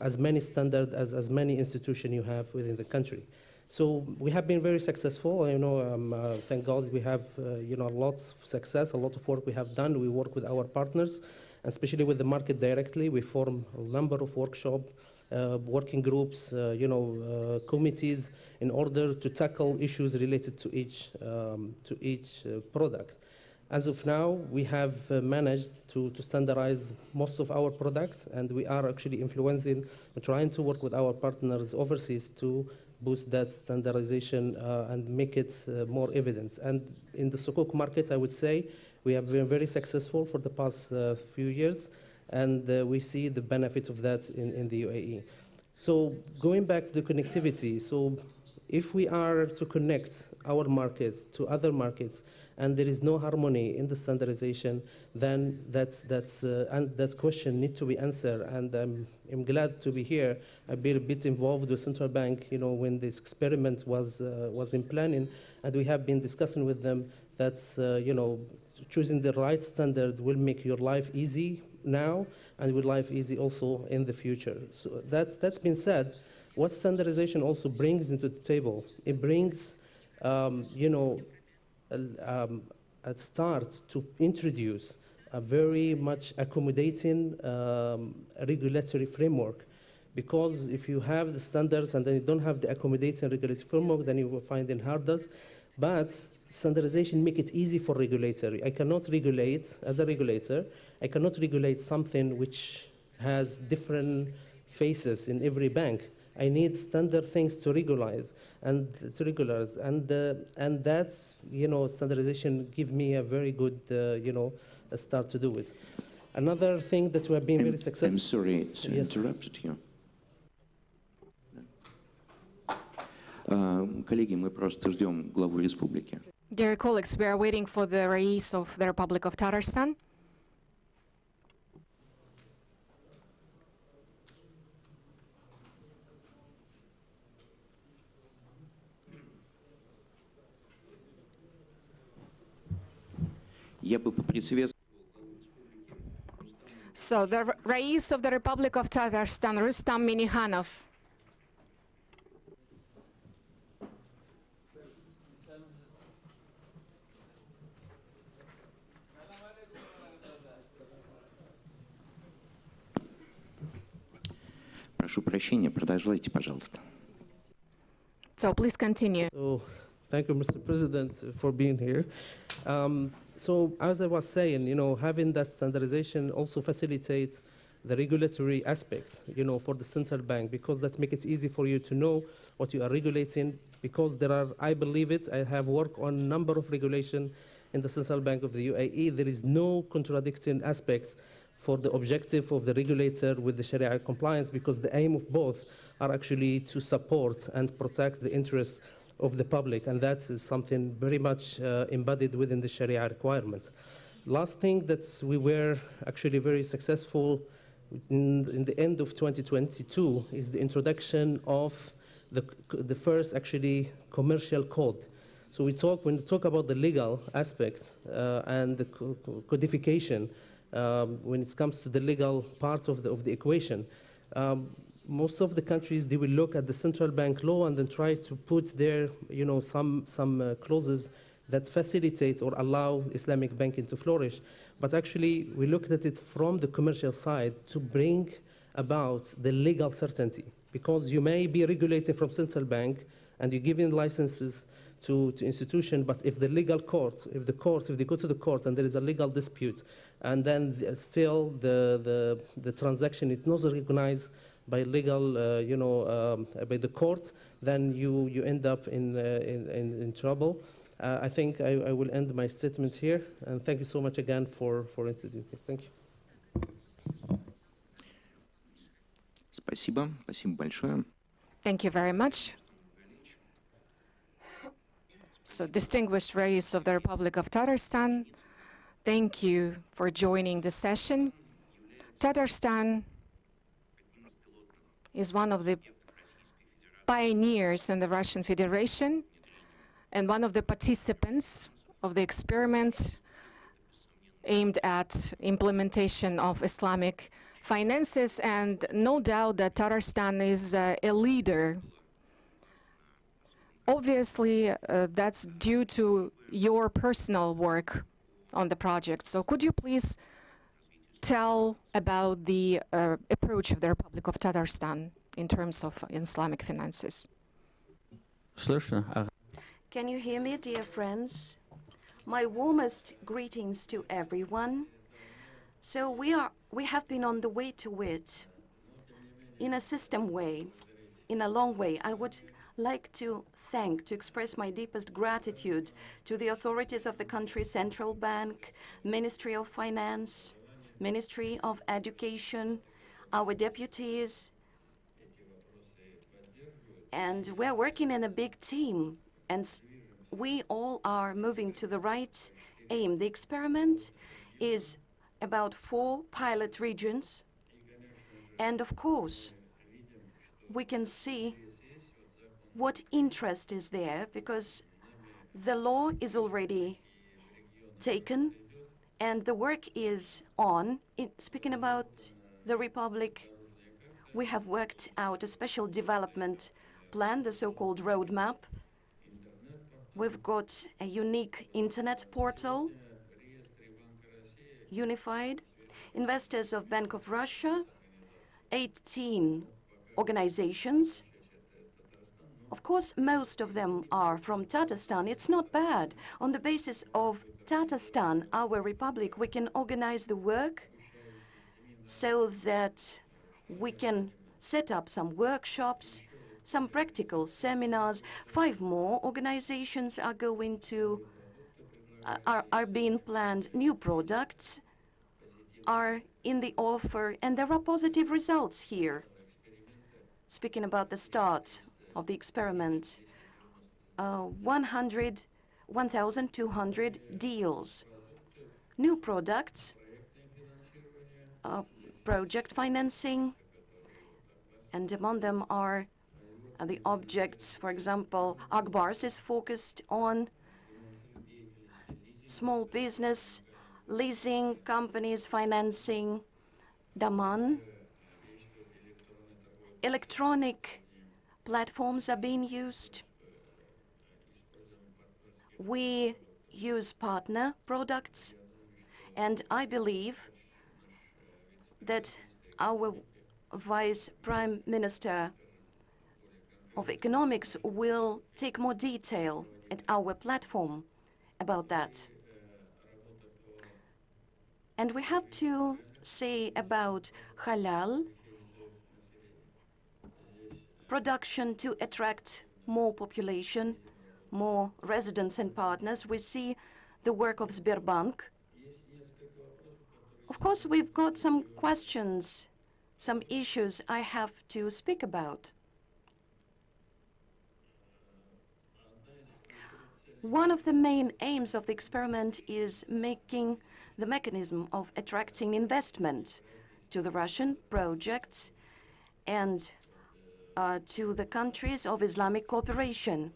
as many standards as many institutions you have within the country. So we have been very successful. Thank God we have, lots of success, a lot of work we have done. We work with our partners, especially with the market directly. We form a number of workshops, working groups, committees in order to tackle issues related to each product. As of now, we have managed to standardize most of our products, and we are actually influencing, trying to work with our partners overseas to boost that standardization and make it more evident. And in the Sukuk market, I would say, we have been very successful for the past few years, and we see the benefit of that in the UAE. So going back to the connectivity, so if we are to connect our markets to other markets, and there is no harmony in the standardization, then that question needs to be answered. And I'm glad to be here. I've been a bit involved with Central Bank, when this experiment was in planning, and we have been discussing with them that, choosing the right standard will make your life easy now, and will life easy also in the future. So that's been said. What standardization also brings into the table, it brings, a start to introduce a very much accommodating regulatory framework. Because if you have the standards and then you don't have the accommodating regulatory framework, then you will find it harder. But standardization make it easy for regulator. I cannot regulate, as a regulator, I cannot regulate something which has different faces in every bank. I need standard things to regularize, and that's, standardization give me a very good, a start to do it. Another thing that we have been very successful. I'm sorry to interrupt you. Коллеги, мы просто ждем главу республики. Dear colleagues, we are waiting for the Rais of the Republic of Tatarstan. Я бы поприветствовал. So the Rais of the Republic of Tatarstan, Rustam Minnikhanov. Прошу прощения, продолжайте, пожалуйста. So please continue. So, thank you, Mr. President, for being here. So as I was saying, having that standardization also facilitates the regulatory aspects, for the central bank, because that makes it easy for you to know what you are regulating, because there are, I believe it, I have worked on a number of regulation in the Central Bank of the UAE. There is no contradicting aspects for the objective of the regulator with the Sharia compliance, because the aim of both are actually to support and protect the interests of the public, and that is something very much embodied within the Sharia requirements. Last thing that we were actually very successful in the end of 2022 is the introduction of the first actually commercial code. So when we talk about the legal aspects and the codification, when it comes to the legal part of the equation, most of the countries, they will look at the central bank law and then try to put there, some clauses that facilitate or allow Islamic banking to flourish. But actually, we looked at it from the commercial side to bring about the legal certainty, because you may be regulated from central bank and you're giving licenses to institution. But if the legal court, if they go to the court and there is a legal dispute, and then still the transaction is not recognized by legal, by the court, then you end up in trouble. I think I will end my statement here, and thank you so much again for introducing. Thank you. Спасибо. Спасибо большое. Thank you very much. So, distinguished race of the Republic of Tatarstan, thank you for joining the session. Tatarstan is one of the pioneers in the Russian Federation and one of the participants of the experiment aimed at implementation of Islamic finances, and no doubt that Tatarstan is a leader. Obviously, that's due to your personal work on the project. So could you please tell about the approach of the Republic of Tatarstan in terms of Islamic finances? Can you hear me, dear friends? My warmest greetings to everyone. So we have been on the way to it in a system way, in a long way. I would like to express my deepest gratitude to the authorities of the country's central bank, Ministry of Finance, Ministry of Education, our deputies. And we're working in a big team, and we all are moving to the right aim. The experiment is about 4 pilot regions, and of course, we can see what interest is there, because the law is already taken and the work is on. Speaking about the Republic, we have worked out a special development plan, the so-called roadmap. We've got a unique internet portal, unified. Investors of Bank of Russia, 18 organizations. Of course, most of them are from Tatarstan. It's not bad. On the basis of Tatarstan, our republic, we can organize the work so that we can set up some workshops, some practical seminars. 5 more organizations are going to, are being planned. New products are in the offer, and there are positive results here. Speaking about the start of the experiment, 1,200 deals, new products, project financing, and among them are the objects. For example, Akbars is focused on small business, leasing companies, financing, Daman. Electronic platforms are being used. We use partner products, and I believe that our Vice Prime Minister of Economics will take more detail at our platform about that. And we have to say about halal production to attract more population, more residents and partners. We see the work of Sberbank. Of course, we've got some questions, some issues I have to speak about. One of the main aims of the experiment is making the mechanism of attracting investment to the Russian projects and to the countries of Islamic cooperation.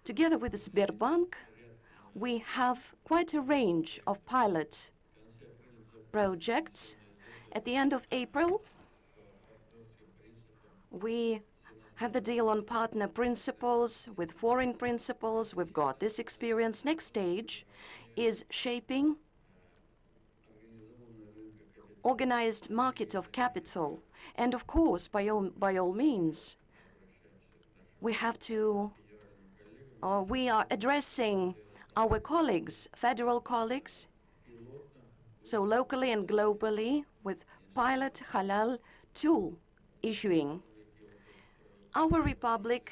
Together with the Sberbank, we have quite a range of pilot projects. At the end of April, we had the deal on partner principles with foreign principles. We've got this experience. Next stage is shaping organized market of capital. And of course, by all means, we have to we are addressing our colleagues, federal colleagues, so locally and globally, with pilot halal tool issuing. Our republic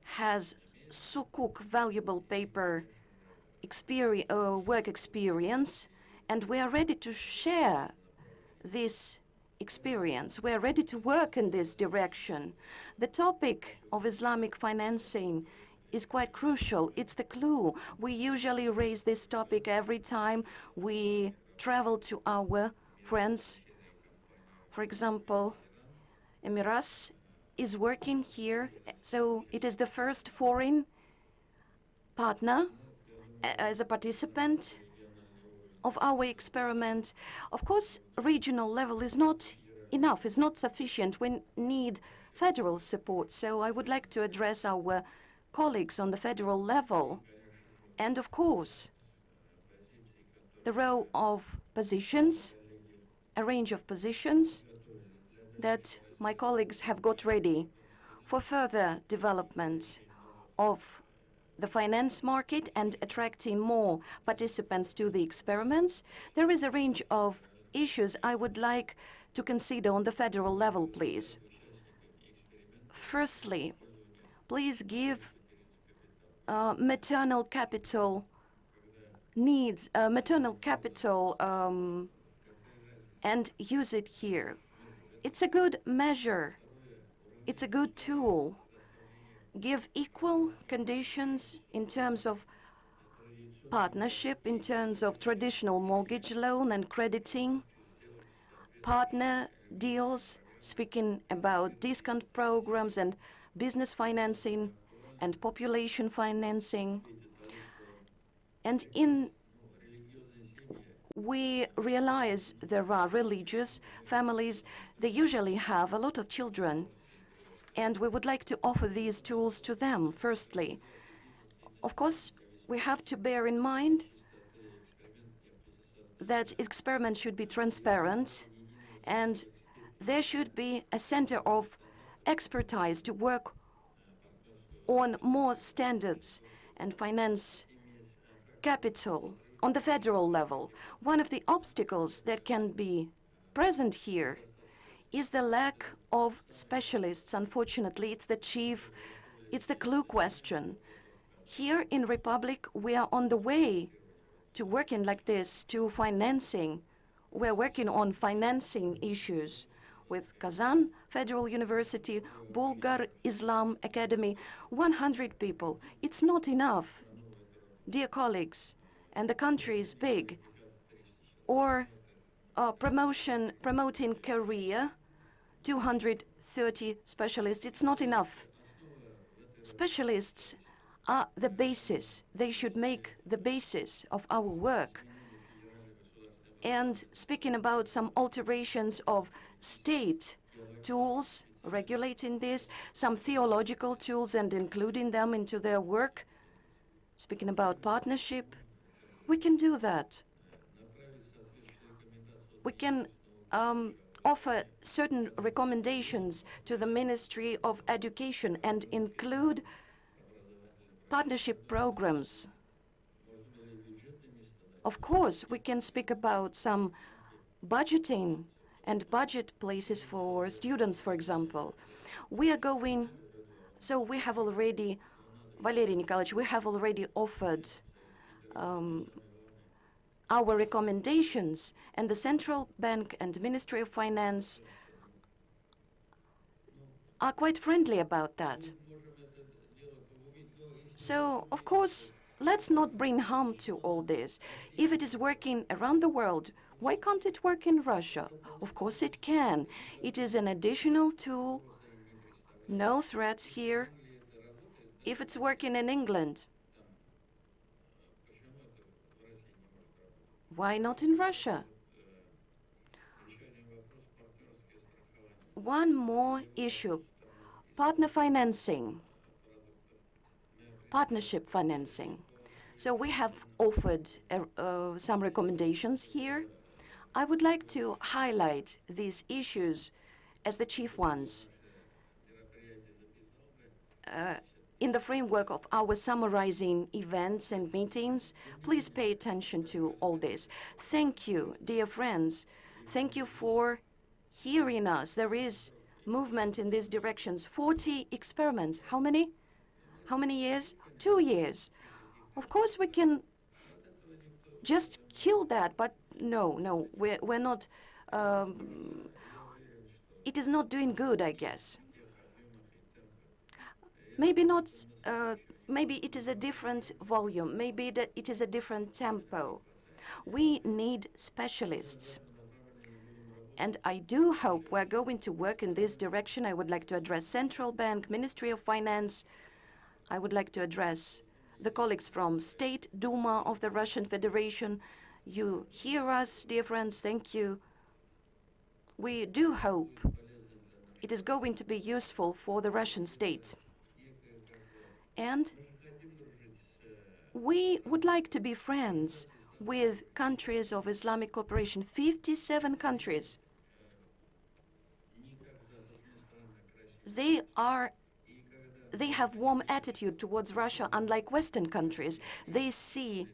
has sukuk valuable paper work experience, and we are ready to share this experience. We are ready to work in this direction. The topic of Islamic financing is quite crucial. It's the clue. We usually raise this topic every time we travel to our friends. For example, Emiras is working here, so it is the first foreign partner as a participant of our experiment. Of course, regional level is not enough, is not sufficient. We need federal support. So I would like to address our colleagues on the federal level. And of course, the role of positions, a range of positions that my colleagues have got ready for further development of the finance market and attracting more participants to the experiments. There is a range of issues I would like to consider on the federal level, please. Firstly, please give maternal capital needs, maternal capital and use it here. It's a good measure. It's a good tool. Give equal conditions in terms of partnership, in terms of traditional mortgage loan and crediting, partner deals, speaking about discount programs and business financing and population financing. And we realize there are religious families, they usually have a lot of children, and we would like to offer these tools to them, firstly. Of course, we have to bear in mind that experiments should be transparent, and there should be a center of expertise to work on more standards and finance capital on the federal level. One of the obstacles that can be present here is the lack of specialists. Unfortunately, it's the clue question. Here in Republic, we are on the way to working like this, to financing. We're working on financing issues with Kazan Federal University, Bulgar Islam Academy, 100 people. It's not enough, dear colleagues, and the country is big. Or promoting career, 230 specialists, it's not enough. Specialists are the basis. They should make the basis of our work. And speaking about some alterations of state tools, regulating this, some theological tools and including them into their work, speaking about partnership, we can do that. We can offer certain recommendations to the Ministry of Education and include partnership programs. Of course, we can speak about some budgeting and budget places for students, for example. We are going, so we have already, Valery Nikolaevich, we have already offered our recommendations, and the Central Bank and Ministry of Finance are quite friendly about that. So, of course, let's not bring harm to all this. If it is working around the world, why can't it work in Russia? Of course it can. It is an additional tool. No threats here. If it's working in England, why not in Russia? One more issue, partner financing, partnership financing. So we have offered some recommendations here. I would like to highlight these issues as the chief ones. in the framework of our summarizing events and meetings, please pay attention to all this. Thank you, dear friends. Thank you for hearing us. There is movement in these directions. 40 experiments. How many? How many years? 2 years. Of course, we can just kill that, but no, we're not. It is not doing good, I guess. Maybe not. Maybe it is a different volume. Maybe that it is a different tempo. We need specialists. And I do hope we're going to work in this direction. I would like to address Central Bank, Ministry of Finance. I would like to address the colleagues from State Duma of the Russian Federation. You hear us, dear friends, thank you. We do hope it is going to be useful for the Russian state. And we would like to be friends with countries of Islamic cooperation, 57 countries. They have warm attitude towards Russia, unlike Western countries. They see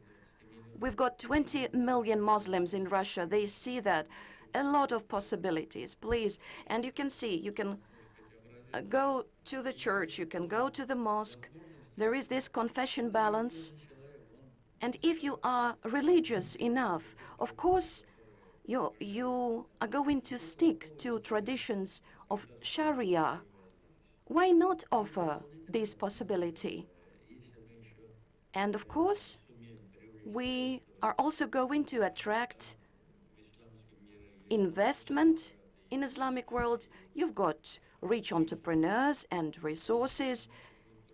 we've got 20 million Muslims in Russia. They see that a lot of possibilities, please. And you can see, you can go to the church, you can go to the mosque. There is this confession balance. And if you are religious enough, of course, you are going to stick to traditions of Sharia. Why not offer this possibility? And of course, we are also going to attract investment in Islamic world. You've got rich entrepreneurs and resources,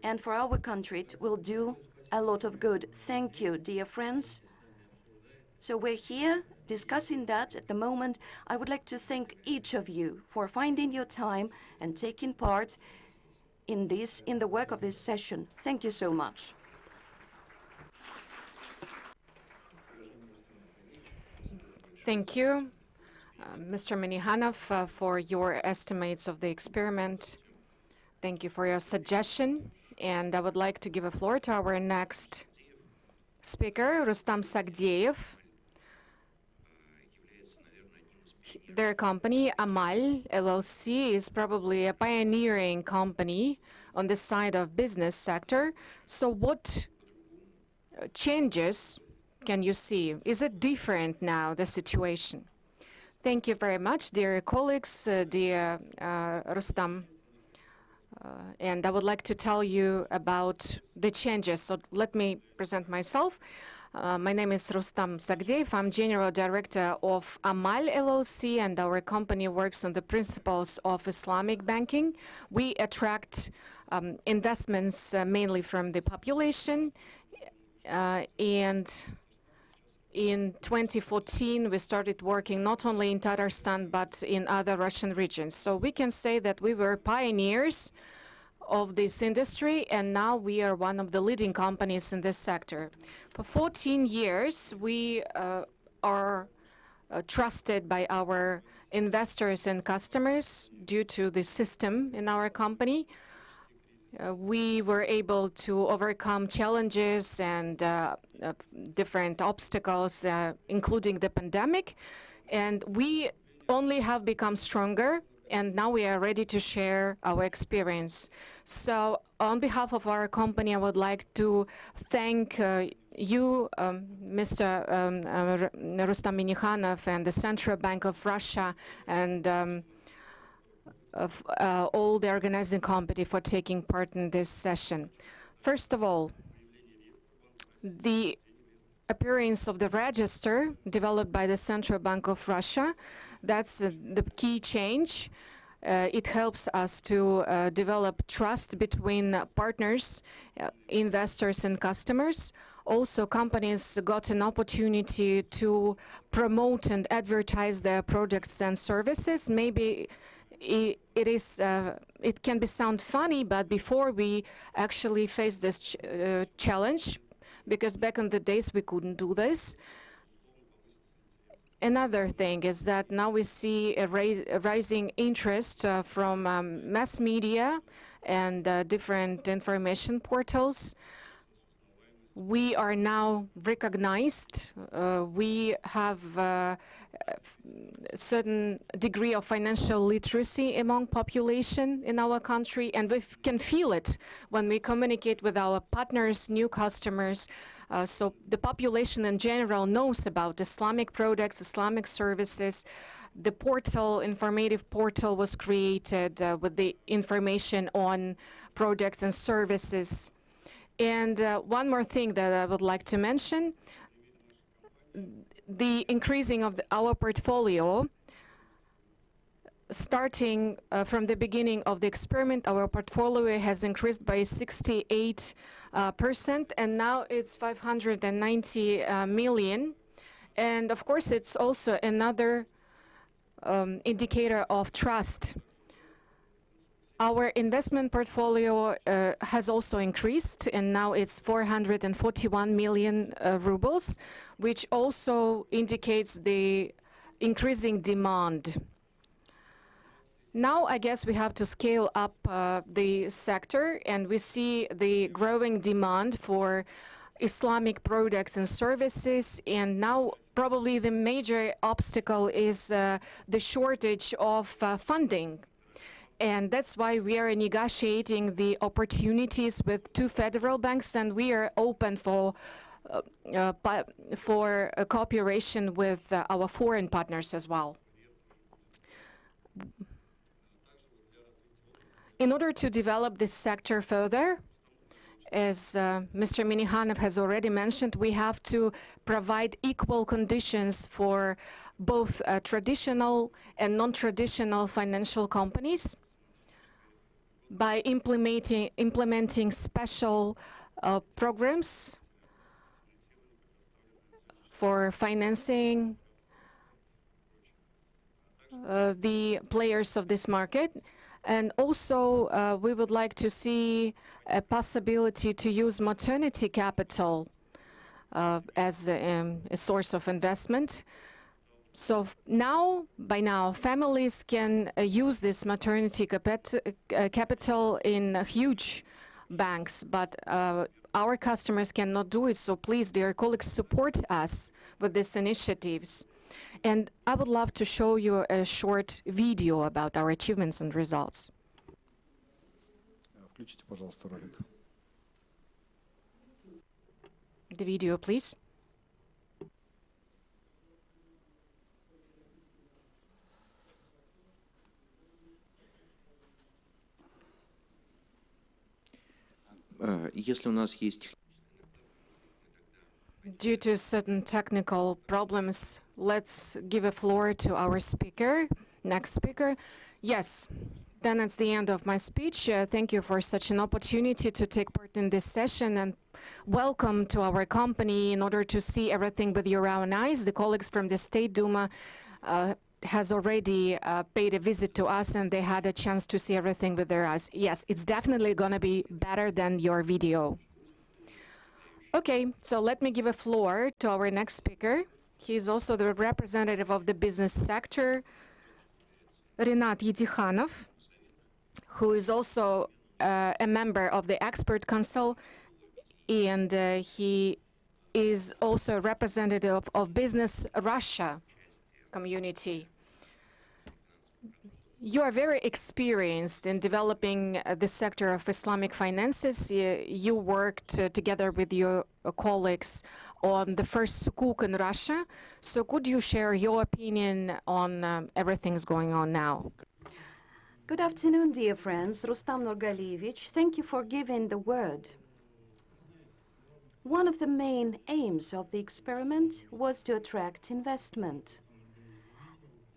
and for our country it will do a lot of good. Thank you, dear friends. So we're here discussing that at the moment. I would like to thank each of you for finding your time and taking part in the work of this session. Thank you so much. Thank you, Mr. Minnikhanov, for your estimates of the experiment. Thank you for your suggestion. And I would like to give a floor to our next speaker, Rustam Sagdeyev. Their company, Amal LLC, is probably a pioneering company on the side of business sector. So what changes can you see? Is it different now, the situation? Thank you very much, dear colleagues, dear Rustam. And I would like to tell you about the changes. So let me present myself. My name is Rustam Sagdeyev. I'm General Director of Amal LLC, and our company works on the principles of Islamic banking. We attract investments mainly from the population. And in 2014, we started working not only in Tatarstan, but in other Russian regions. So we can say that we were pioneers of this industry, and now we are one of the leading companies in this sector. For 14 years, we are trusted by our investors and customers due to the system in our company. We were able to overcome challenges and different obstacles, including the pandemic, and we only have become stronger, and now we are ready to share our experience. So on behalf of our company, I would like to thank you, Mr. Rustam Minnikhanov, and the Central Bank of Russia, and of all the organizing committee for taking part in this session. First of all, the appearance of the register developed by the Central Bank of Russia, that's the key change. It helps us to develop trust between partners, investors and customers. Also, companies got an opportunity to promote and advertise their products and services. Maybe it can sound funny, but before we actually faced this challenge, because back in the days we couldn't do this. Another thing is that now we see a rising interest from mass media and different information portals. We are now recognized. We have a certain degree of financial literacy among population in our country, and we can feel it when we communicate with our partners, new customers. So the population in general knows about Islamic products, Islamic services. The portal, informative portal, was created with the information on products and services. And one more thing that I would like to mention, the increasing of our portfolio. Starting from the beginning of the experiment, our portfolio has increased by 68%, and now it's 590 million. And of course, it's also another indicator of trust. Our investment portfolio has also increased, and now it's 441 million rubles, which also indicates the increasing demand. Now, I guess we have to scale up the sector, and we see the growing demand for Islamic products and services, and now probably the major obstacle is the shortage of funding. And that's why we are negotiating the opportunities with 2 federal banks, and we are open for a cooperation with our foreign partners as well. In order to develop this sector further, as Mr. Minnikhanov has already mentioned, we have to provide equal conditions for both traditional and non-traditional financial companies by implementing special programs for financing the players of this market. And also, we would like to see a possibility to use maternity capital as a source of investment. So by now, families can use this maternity capital in huge banks, but our customers cannot do it. So please, dear colleagues, support us with these initiatives. And I would love to show you a short video about our achievements and results. Включите, пожалуйста, ролик. The video, please. Если у нас есть... Due to certain technical problems, let's give a floor to our speaker, next speaker. Yes, then it's the end of my speech. Thank you for such an opportunity to take part in this session, and welcome to our company. In order to see everything with your own eyes, the colleagues from the State Duma has already paid a visit to us, and they had a chance to see everything with their eyes. Yes, it's definitely going to be better than your video. Okay, so let me give a floor to our next speaker. He is also the representative of the business sector, Rinat Yedikhanov, who is also a member of the Expert Council, and he is also a representative of Business Russia community. You are very experienced in developing the sector of Islamic finances. You worked together with your colleagues on the first sukuk in Russia. So could you share your opinion on everything's going on now? Good afternoon, dear friends. Rustam Nurgaliyevich, thank you for giving the word. One of the main aims of the experiment was to attract investment.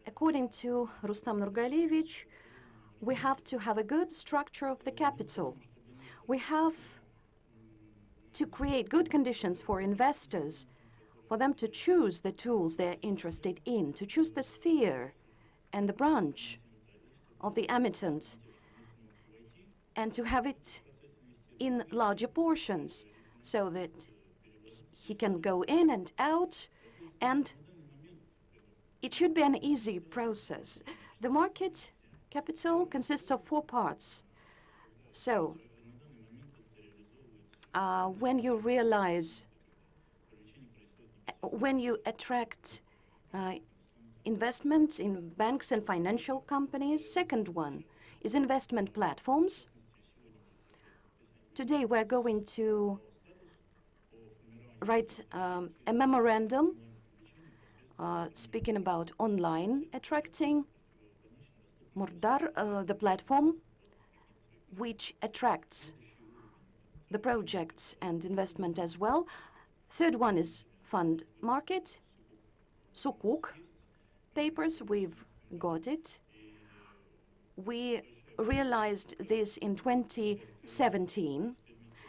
According to Rustam Nurgaliyevich, we have to have a good structure of the capital. We have to create good conditions for investors, for them to choose the tools they're interested in, to choose the sphere and the branch of the emittent, and to have it in larger portions so that he can go in and out, and it should be an easy process. The market capital consists of 4 parts. So, when you realize, when you attract investments in banks and financial companies, second one is investment platforms. Today we're going to write a memorandum speaking about online attracting Murdar, the platform which attracts the projects and investment as well. Third one is fund market, Sukuk papers, we've got it. We realized this in 2017,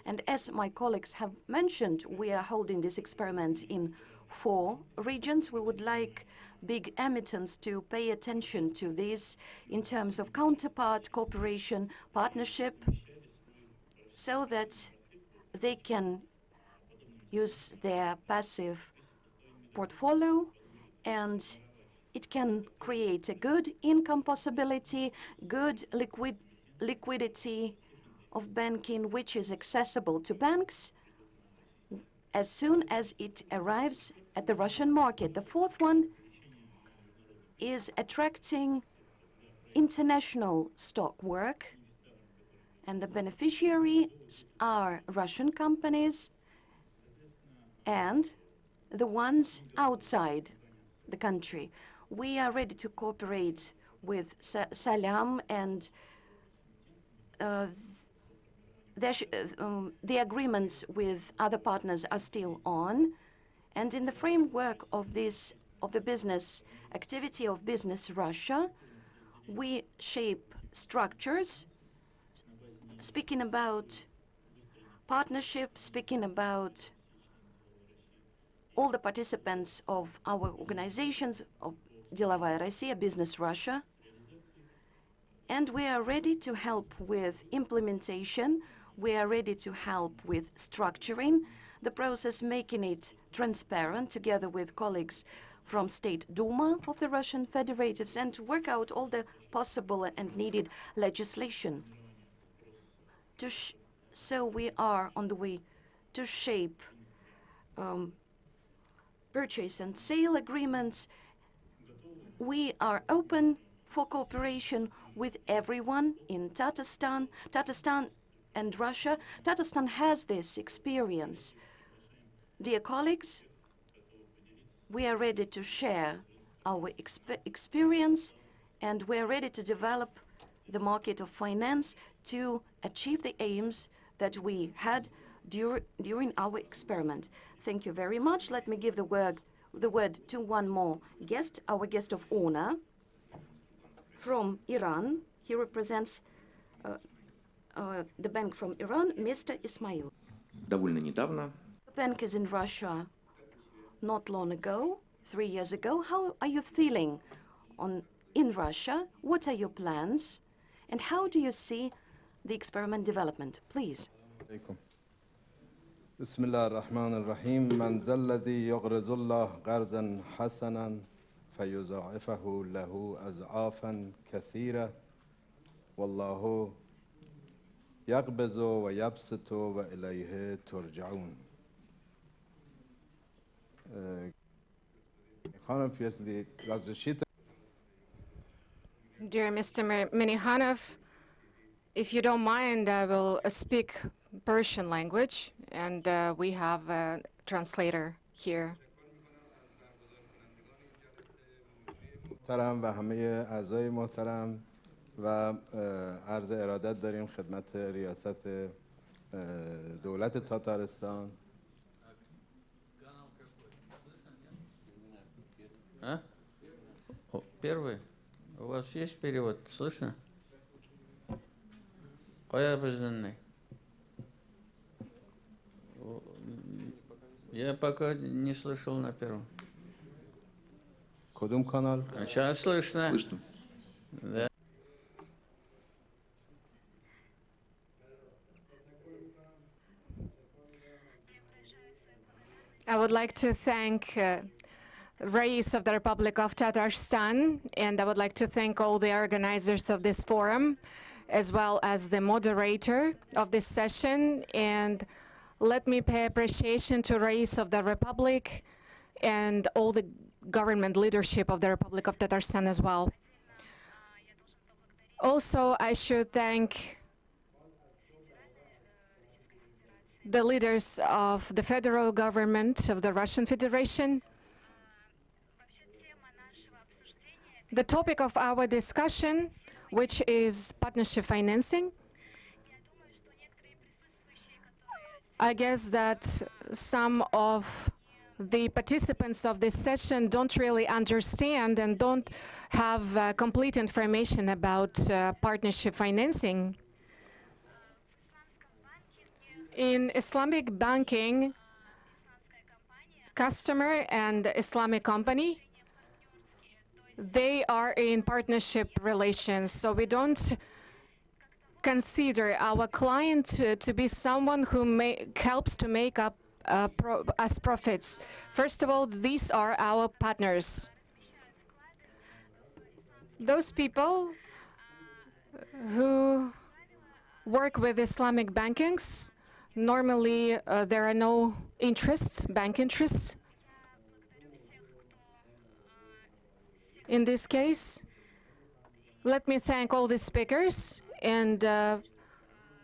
and as my colleagues have mentioned, we are holding this experiment in 4 regions. We would like big emittents to pay attention to this in terms of counterpart, cooperation, partnership, so that they can use their passive portfolio and it can create a good income possibility, good liquidity of banking, which is accessible to banks as soon as it arrives at the Russian market. The fourth one is attracting international stock work, and the beneficiaries are Russian companies and the ones outside the country. We are ready to cooperate with Salam, and the agreements with other partners are still on. And in the framework of the business activity of Business Russia, we shape structures, speaking about partnership, speaking about all the participants of our organizations of Delovaya Rossiya, Business Russia. And we are ready to help with implementation. We are ready to help with structuring the process, making it transparent together with colleagues from State Duma of the Russian Federatives, and to work out all the possible and needed legislation. So we are on the way to shape purchase and sale agreements. We are open for cooperation with everyone in Tatarstan and Russia. Tatarstan has this experience. Dear colleagues, we are ready to share our experience, and we are ready to develop the market of finance to achieve the aims that we had during our experiment. Thank you very much. Let me give the word to one more guest, our guest of honor from Iran. He represents the bank from Iran, Mr. Ismail. Довольно недавно The bank is in Russia not long ago, 3 years ago. How are you feeling in Russia? What are your plans? And how do you see the experiment development? Please. بسم الله الرحمن الرحيم من ذا الذي يقرض الله قرضا حسنا فيضاعفه له أضعافا كثيرة والله يقبض ويبسط وإليه ترجعون. Dear Mr. Minihanov, if you don't mind, I will speak Persian language, and we have a translator here. محترم و همه اعضای محترم و عرض ارادت داریم خدمت ریاست دولت تاتارستان. Первый? У вас есть перевод? Слышно? Поябожденный. Я пока не слышал на первом. کدوم کانال؟ Сейчас слышно. слышно. Да. I would like to thank Rais of the Republic of Tatarstan, and I would like to thank all the organizers of this forum. as well as the moderator of this session. And let me pay appreciation to Rais of the Republic and all the government leadership of the Republic of Tatarstan as well. Also, I should thank the leaders of the federal government of the Russian Federation. The topic of our discussion, which is partnership financing, I guess that some of the participants of this session don't really understand and don't have complete information about partnership financing. In Islamic banking, customer and Islamic company, they are in partnership relations. So we don't consider our client to be someone who helps to make up us profits. First of all, these are our partners. Those people who work with Islamic bankings, normally there are no interests, bank interests. In this case, let me thank all the speakers. And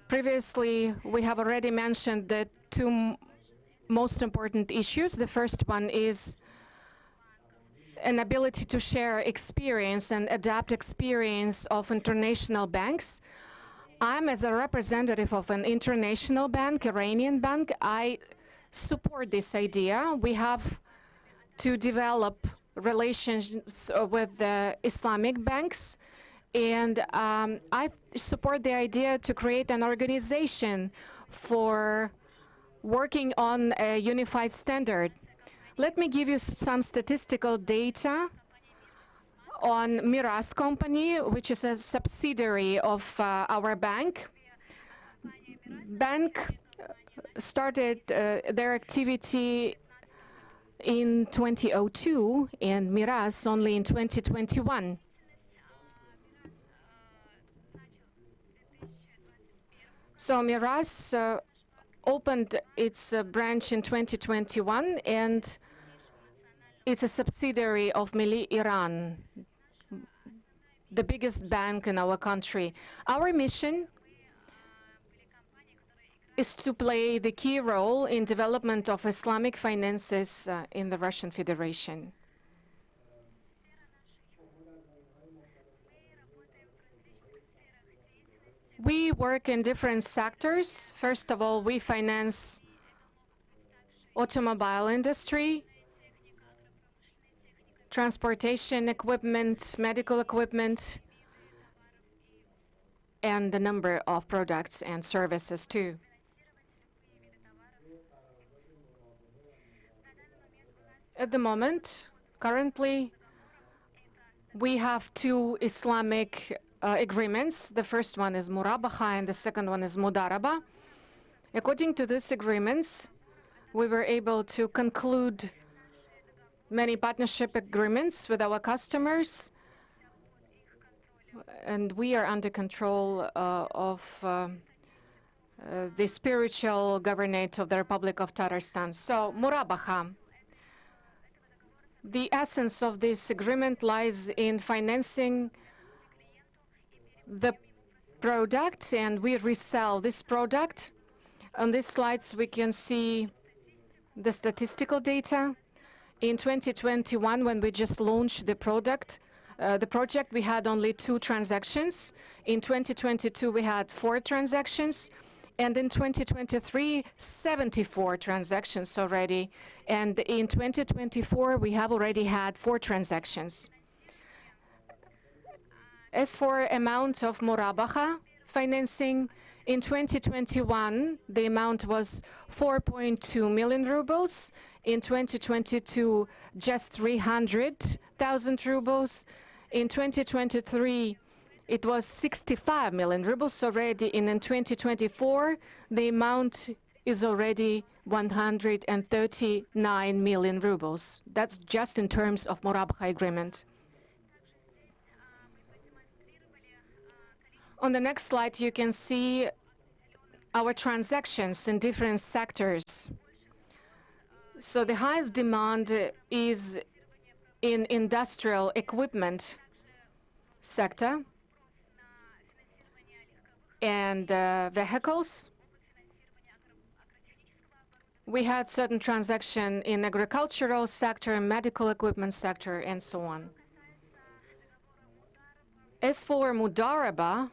previously, we have already mentioned the two most important issues. The first one is an ability to share experience and adapt experience of international banks. I'm, as a representative of an international bank, Iranian bank, I support this idea. We have to develop relations with the Islamic banks. And I support the idea to create an organization for working on a unified standard. Let me give you some statistical data on Miraz company, which is a subsidiary of our bank. Bank started their activity in 2002 and Miraz only in 2021. So Miraz opened its branch in 2021, and it's a subsidiary of Milli Iran, the biggest bank in our country. Our mission is to play the key role in development of Islamic finances in the Russian Federation. We work in different sectors. First of all, we finance automobile industry, transportation equipment, medical equipment, and a number of products and services too. At the moment, currently, we have two Islamic agreements. The first one is Murabaha and the second one is Mudaraba. According to these agreements, we were able to conclude many partnership agreements with our customers, and we are under control of the spiritual governance of the Republic of Tatarstan. So, Murabaha. The essence of this agreement lies in financing the product, and we resell this product. On these slides, we can see the statistical data. In 2021, when we just launched the project, we had only 2 transactions. In 2022, we had 4 transactions. And in 2023, 74 transactions already. And in 2024, we have already had 4 transactions. As for amount of Murabaha financing, in 2021, the amount was 4.2 million rubles. In 2022, just 300,000 rubles. In 2023, it was 65 million rubles already, and in 2024, the amount is already 139 million rubles. That's just in terms of Murabaha agreement. On the next slide, you can see our transactions in different sectors. So the highest demand is in industrial equipment sector and vehicles. We had certain transaction in agricultural sector, medical equipment sector, and so on. As for Mudaraba,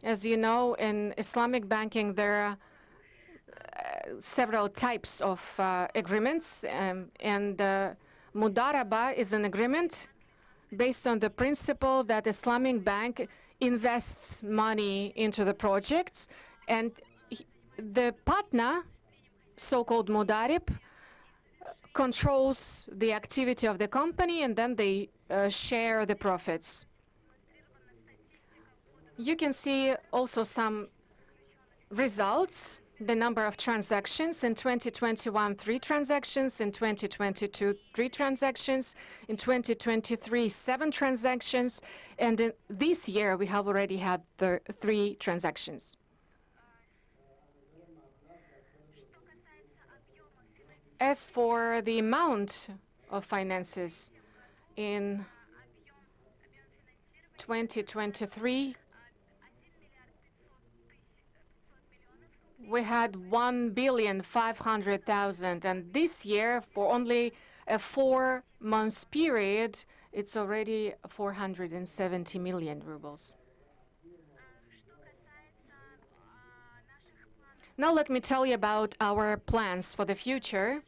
as you know, in Islamic banking, there are several types of agreements, and Mudaraba is an agreement based on the principle that Islamic bank invests money into the projects, and the partner, so-called Mudarib, controls the activity of the company, and then they share the profits. You can see also some results. The number of transactions in 2021, 3 transactions, in 2022, 3 transactions, in 2023, 7 transactions, and in this year we have already had 3 transactions. As for the amount of finances in 2023, we had 1,500,000,000, and this year, for only a 4-month period, it's already 470 million rubles. Now let me tell you about our plans for the future.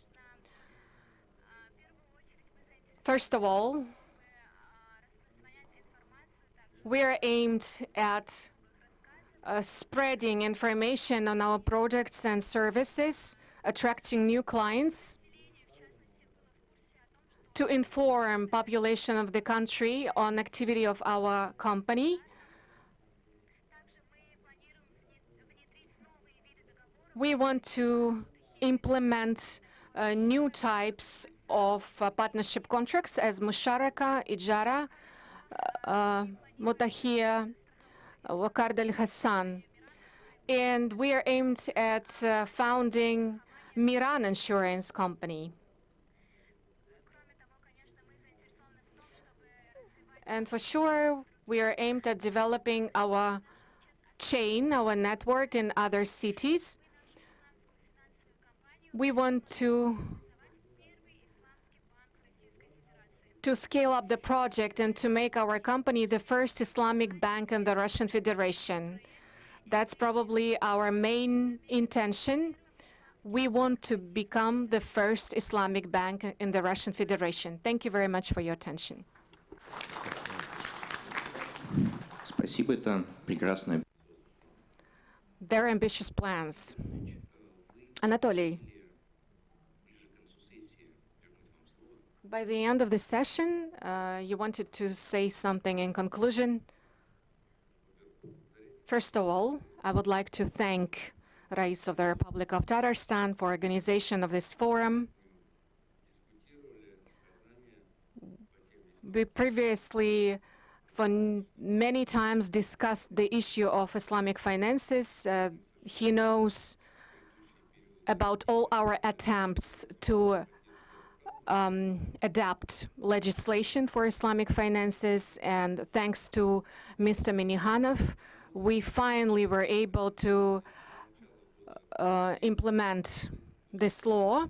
First of all, we are aimed at spreading information on our products and services, attracting new clients, to inform population of the country on activity of our company. We want to implement new types of partnership contracts as Musharaka, Ijara, Mutahia, Wakard Al Hassan. And we are aimed at founding Miran Insurance Company. And for sure, we are aimed at developing our chain, our network in other cities. We want to scale up the project and to make our company the first Islamic bank in the Russian Federation. That's probably our main intention. We want to become the first Islamic bank in the Russian Federation. Thank you very much for your attention. Спасибо, это прекрасное. Very ambitious plans. Anatoly, by the end of the session, you wanted to say something in conclusion. First of all, I would like to thank Rais of the Republic of Tatarstan for organization of this forum. We previously, for many times, discussed the issue of Islamic finances. He knows about all our attempts to adapt legislation for Islamic finances, and thanks to Mr. Minihanov, we finally were able to implement this law.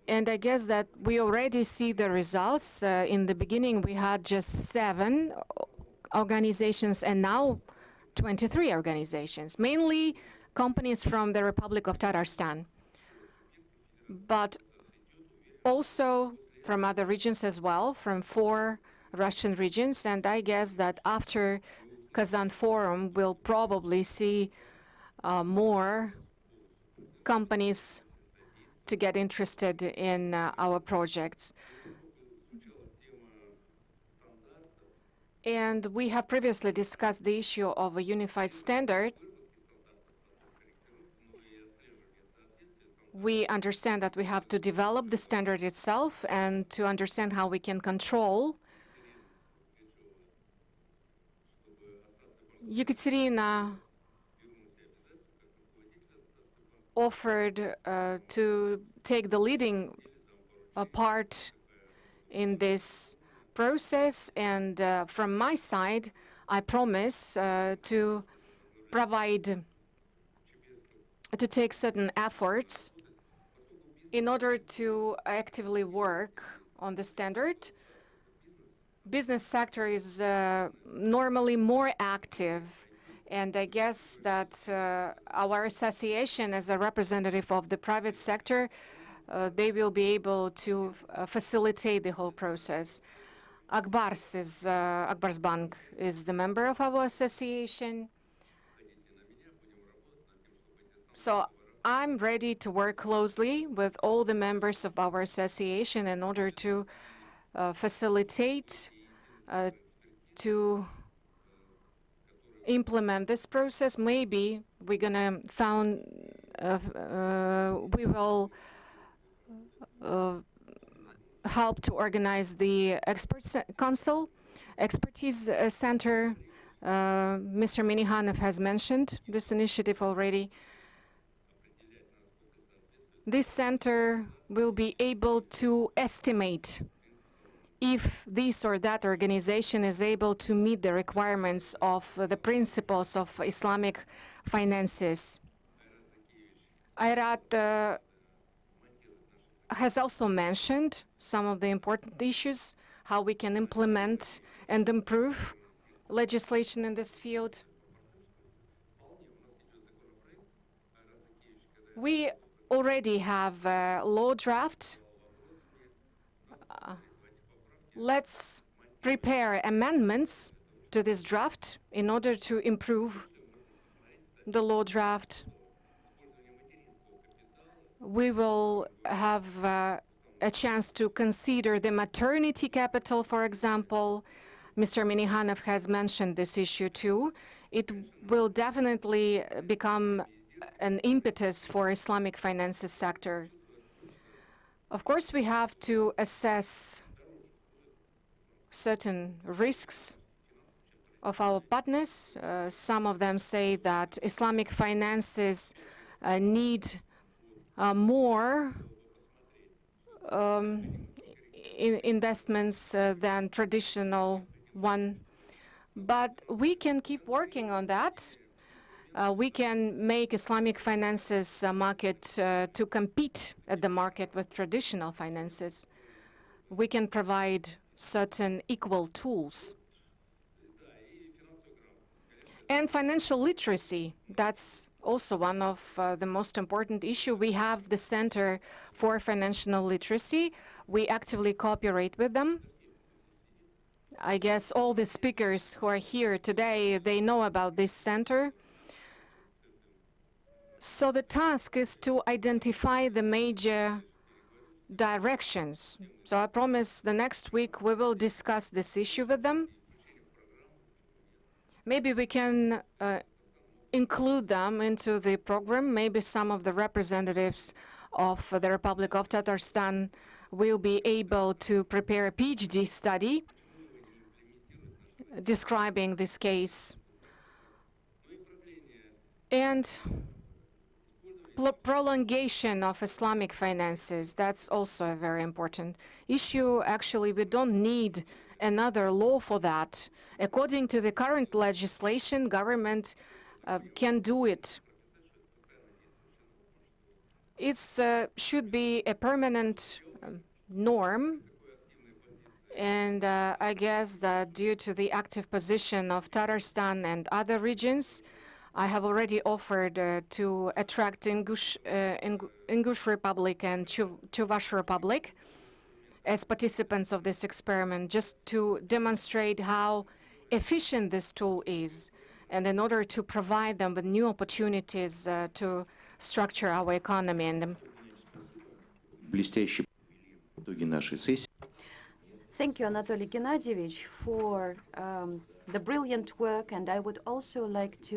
And I guess that we already see the results. In the beginning, we had just 7 organizations, and now 23 organizations, mainly companies from the Republic of Tatarstan, but also from other regions as well, from 4 Russian regions. And I guess that after Kazan Forum, we'll probably see more companies to get interested in our projects. And we have previously discussed the issue of a unified standard. We understand that we have to develop the standard itself and to understand how we can control Yekaterina offered to take the leading part in this process, and from my side, I promise to take certain efforts in order to actively work on the standard. Business sector is normally more active, and I guess that our association, as a representative of the private sector, they will be able to facilitate the whole process. Akbars Bank is the member of our association. So I'm ready to work closely with all the members of our association in order to facilitate, to implement this process. Maybe we're gonna we will help to organize the expertise center. Mr. Minihanov has mentioned this initiative already. This center will be able to estimate if this or that organization is able to meet the requirements of the principles of Islamic finances. Ayrat has also mentioned some of the important issues, how we can implement and improve legislation in this field. We already have a law draft. Let's prepare amendments to this draft in order to improve the law draft. We will have a chance to consider the maternity capital, for example. Mr. Minihanov has mentioned this issue too. It will definitely become an impetus for Islamic finances sector. Of course, we have to assess certain risks of our partners. Some of them say that Islamic finances need more investments than traditional one. But we can keep working on that. We can make Islamic finances market to compete at the market with traditional finances. We can provide certain equal tools. And financial literacy, that's also one of the most important issues. We have the Center for Financial Literacy. We actively cooperate with them. I guess all the speakers who are here today, they know about this center. So the task is to identify the major directions. So I promise the next week we will discuss this issue with them. Maybe we can include them into the program. Maybe some of the representatives of the Republic of Tatarstan will be able to prepare a PhD study describing this case. And prolongation of Islamic finances, that's also a very important issue. Actually, we don't need another law for that. According to the current legislation, government can do it. It should be a permanent norm. And I guess that due to the active position of Tatarstan and other regions, I have already offered to attract Ingush Republic and Chuvash Republic as participants of this experiment, just to demonstrate how efficient this tool is, and in order to provide them with new opportunities to structure our economy. And thank you, Anatoly Gennadievich, for the brilliant work, and I would also like to